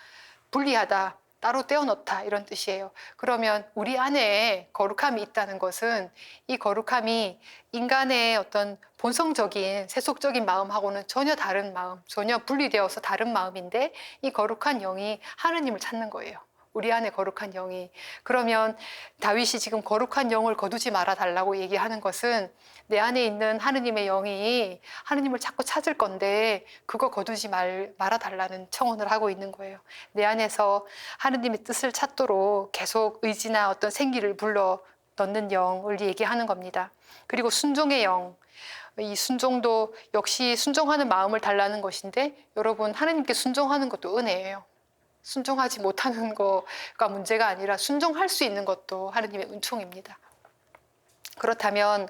분리하다, 따로 떼어놓다, 이런 뜻이에요. 그러면 우리 안에 거룩함이 있다는 것은, 이 거룩함이 인간의 어떤 본성적인 세속적인 마음하고는 전혀 다른 마음, 전혀 분리되어서 다른 마음인데, 이 거룩한 영이 하느님을 찾는 거예요. 우리 안에 거룩한 영이. 그러면 다윗이 지금 거룩한 영을 거두지 말아 달라고 얘기하는 것은, 내 안에 있는 하느님의 영이 하느님을 자꾸 찾을 건데 그거 거두지 말아 달라는 청원을 하고 있는 거예요. 내 안에서 하느님의 뜻을 찾도록 계속 의지나 어떤 생기를 불러 넣는 영을 얘기하는 겁니다. 그리고 순종의 영, 이 순종도 역시 순종하는 마음을 달라는 것인데 여러분 하나님께 순종하는 것도 은혜예요. 순종하지 못하는 거가 문제가 아니라 순종할 수 있는 것도 하나님의 은총입니다. 그렇다면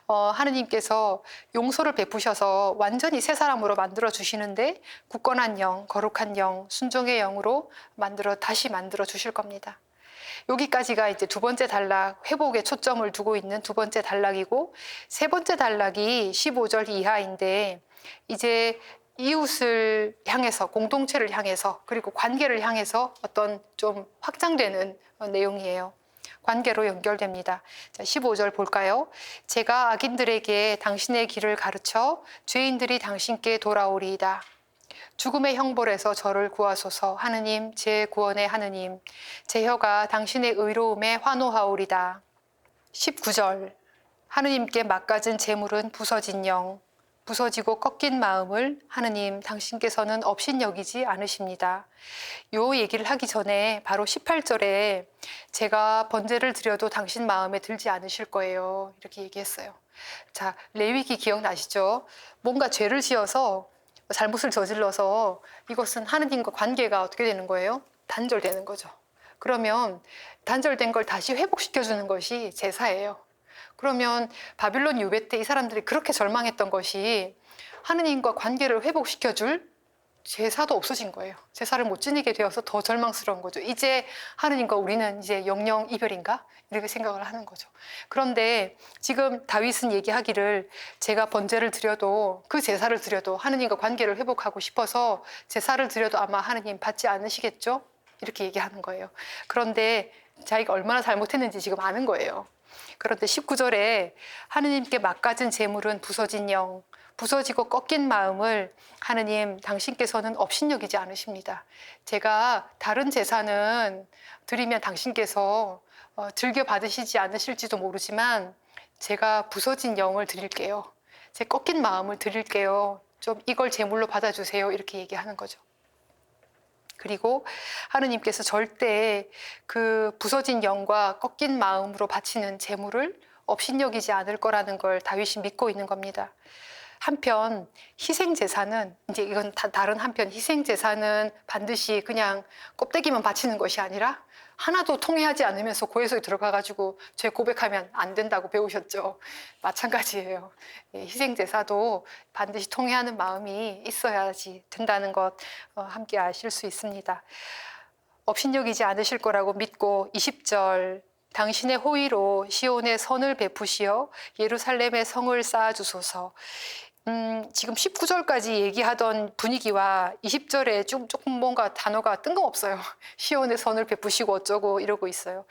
하느님께서 용서를 베푸셔서 완전히 새 사람으로 만들어 주시는데 굳건한 영, 거룩한 영, 순종의 영으로 다시 만들어 주실 겁니다. 여기까지가 이제 두 번째 단락, 회복에 초점을 두고 있는 두 번째 단락이고, 세 번째 단락이 15절 이하인데 이제 이웃을 향해서, 공동체를 향해서, 그리고 관계를 향해서 어떤 좀 확장되는 내용이에요. 관계로 연결됩니다. 자, 15절 볼까요? 제가 악인들에게 당신의 길을 가르쳐 죄인들이 당신께 돌아오리이다. 죽음의 형벌에서 저를 구하소서. 하느님, 제 구원의 하느님, 제 혀가 당신의 의로움에 환호하오리다. 19절 하느님께 막가진 재물은 부서진 영, 부서지고 꺾인 마음을 하느님 당신께서는 업신여기지 않으십니다. 요 얘기를 하기 전에 바로 18절에 제가 번제를 드려도 당신 마음에 들지 않으실 거예요. 이렇게 얘기했어요. 자, 레위기 기억나시죠? 뭔가 죄를 지어서 잘못을 저질러서 이것은 하느님과 관계가 어떻게 되는 거예요? 단절되는 거죠. 그러면 단절된 걸 다시 회복시켜주는 것이 제사예요. 그러면 바빌론 유배 때 이 사람들이 그렇게 절망했던 것이 하느님과 관계를 회복시켜줄 제사도 없어진 거예요. 제사를 못 지니게 되어서 더 절망스러운 거죠. 이제 하느님과 우리는 이제 영영 이별인가? 이렇게 생각을 하는 거죠. 그런데 지금 다윗은 얘기하기를 제가 번제를 드려도 그 제사를 드려도 하느님과 관계를 회복하고 싶어서 제사를 드려도 아마 하느님 받지 않으시겠죠? 이렇게 얘기하는 거예요. 그런데 자기가 얼마나 잘못했는지 지금 아는 거예요. 그런데 19절에 하느님께 막가진 재물은 부서진 영, 부서지고 꺾인 마음을 하느님 당신께서는 업신여기지 않으십니다. 제가 다른 제사는 드리면 당신께서 즐겨 받으시지 않으실지도 모르지만 제가 부서진 영을 드릴게요. 제 꺾인 마음을 드릴게요. 좀 이걸 제물로 받아주세요. 이렇게 얘기하는 거죠. 그리고 하느님께서 절대 그 부서진 영과 꺾인 마음으로 바치는 제물을 업신여기지 않을 거라는 걸 다윗이 믿고 있는 겁니다. 한편 희생제사는 이제 이건 다른 한편 희생제사는 반드시 그냥 껍데기만 바치는 것이 아니라 하나도 통회하지 않으면서 고해석에 들어가가지고 죄 고백하면 안 된다고 배우셨죠. 마찬가지예요. 희생제사도 반드시 통회하는 마음이 있어야지 된다는 것 함께 아실 수 있습니다. 업신여기지 않으실 거라고 믿고 20절 당신의 호의로 시온의 선을 베푸시어 예루살렘의 성을 쌓아주소서. 지금 19절까지 얘기하던 분위기와 20절에 조금 뭔가 단어가 뜬금없어요. 시온의 선을 베푸시고 어쩌고 이러고 있어요.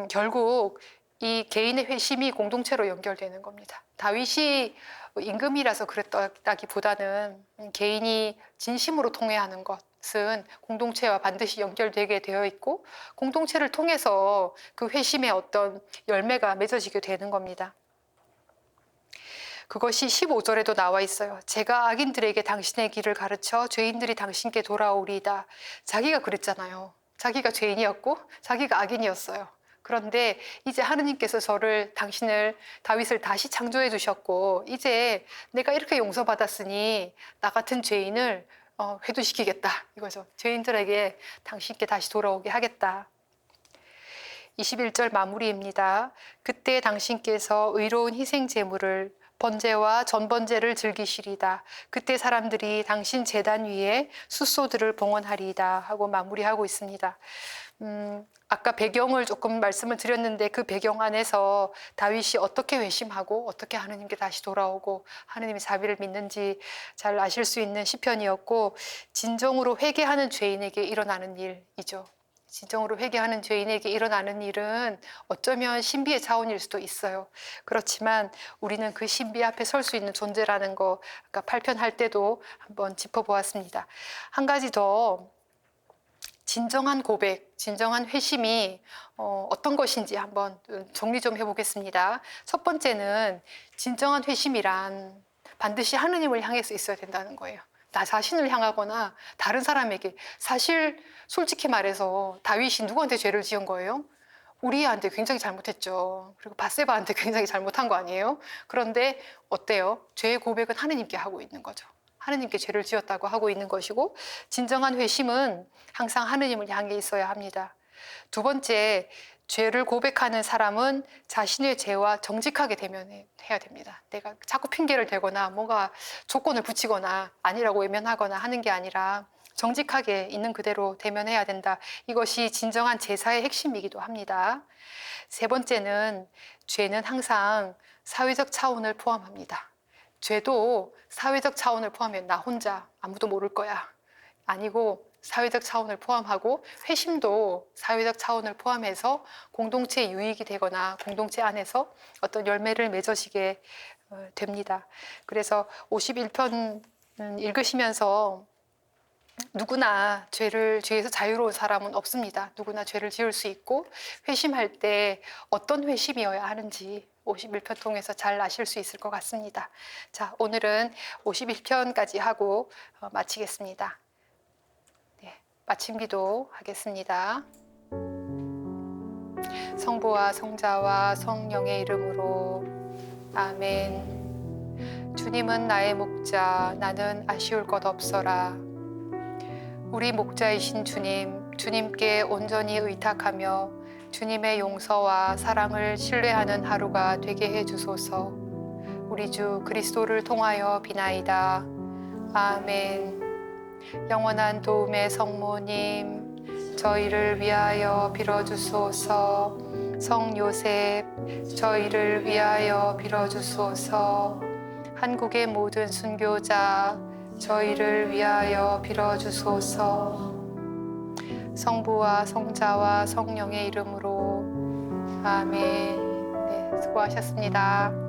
결국 이 개인의 회심이 공동체로 연결되는 겁니다. 다윗이 임금이라서 그랬다기보다는 개인이 진심으로 통회하는 것은 공동체와 반드시 연결되게 되어 있고 공동체를 통해서 그 회심의 어떤 열매가 맺어지게 되는 겁니다. 그것이 15절에도 나와 있어요. 제가 악인들에게 당신의 길을 가르쳐 죄인들이 당신께 돌아오리이다. 자기가 그랬잖아요. 자기가 죄인이었고 자기가 악인이었어요. 그런데 이제 하느님께서 다윗을 다시 창조해 주셨고 이제 내가 이렇게 용서받았으니 나 같은 죄인을 회두시키겠다 이거죠. 죄인들에게 당신께 다시 돌아오게 하겠다. 21절 마무리입니다. 그때 당신께서 의로운 희생 제물을 번제와 전번제를 즐기시리다. 그때 사람들이 당신 제단 위에 숫소들을 봉헌하리이다 하고 마무리하고 있습니다. 아까 배경을 조금 말씀을 드렸는데 그 배경 안에서 다윗이 어떻게 회심하고 어떻게 하느님께 다시 돌아오고 하느님의 자비를 믿는지 잘 아실 수 있는 시편이었고 진정으로 회개하는 죄인에게 일어나는 일이죠. 진정으로 회개하는 죄인에게 일어나는 일은 어쩌면 신비의 차원일 수도 있어요. 그렇지만 우리는 그 신비 앞에 설 수 있는 존재라는 거 아까 8편 할 때도 한번 짚어보았습니다. 한 가지 더 진정한 고백, 진정한 회심이 어떤 것인지 한번 정리 좀 해보겠습니다. 첫 번째는 진정한 회심이란 반드시 하느님을 향해서 있어야 된다는 거예요. 나 자신을 향하거나 다른 사람에게. 사실 솔직히 말해서 다윗이 누구한테 죄를 지은 거예요? 우리한테 굉장히 잘못했죠. 그리고 밧세바한테 굉장히 잘못한 거 아니에요? 그런데 어때요? 죄의 고백은 하느님께 하고 있는 거죠. 하느님께 죄를 지었다고 하고 있는 것이고, 진정한 회심은 항상 하느님을 향해 있어야 합니다. 두 번째, 죄를 고백하는 사람은 자신의 죄와 정직하게 대면해야 됩니다. 내가 자꾸 핑계를 대거나 뭔가 조건을 붙이거나 아니라고 외면하거나 하는 게 아니라 정직하게 있는 그대로 대면해야 된다. 이것이 진정한 제사의 핵심이기도 합니다. 세 번째는, 죄는 항상 사회적 차원을 포함합니다. 죄도 사회적 차원을 포함해. 나 혼자 아무도 모를 거야 아니고, 사회적 차원을 포함하고, 회심도 사회적 차원을 포함해서 공동체 유익이 되거나 공동체 안에서 어떤 열매를 맺으시게 됩니다. 그래서 51편 읽으시면서 누구나 죄에서 자유로운 사람은 없습니다. 누구나 죄를 지을 수 있고, 회심할 때 어떤 회심이어야 하는지 51편 통해서 잘 아실 수 있을 것 같습니다. 자, 오늘은 51편까지 하고 마치겠습니다. 네, 마침 기도 하겠습니다. 성부와 성자와 성령의 이름으로 아멘. 주님은 나의 목자, 나는 아쉬울 것 없어라. 우리 목자이신 주님, 주님께 온전히 의탁하며 주님의 용서와 사랑을 신뢰하는 하루가 되게 해주소서. 우리 주 그리스도를 통하여 비나이다. 아멘. 영원한 도움의 성모님, 저희를 위하여 빌어주소서. 성 요셉, 저희를 위하여 빌어주소서. 한국의 모든 순교자, 저희를 위하여 빌어주소서. 성부와 성자와 성령의 이름으로 아멘. 네, 수고하셨습니다.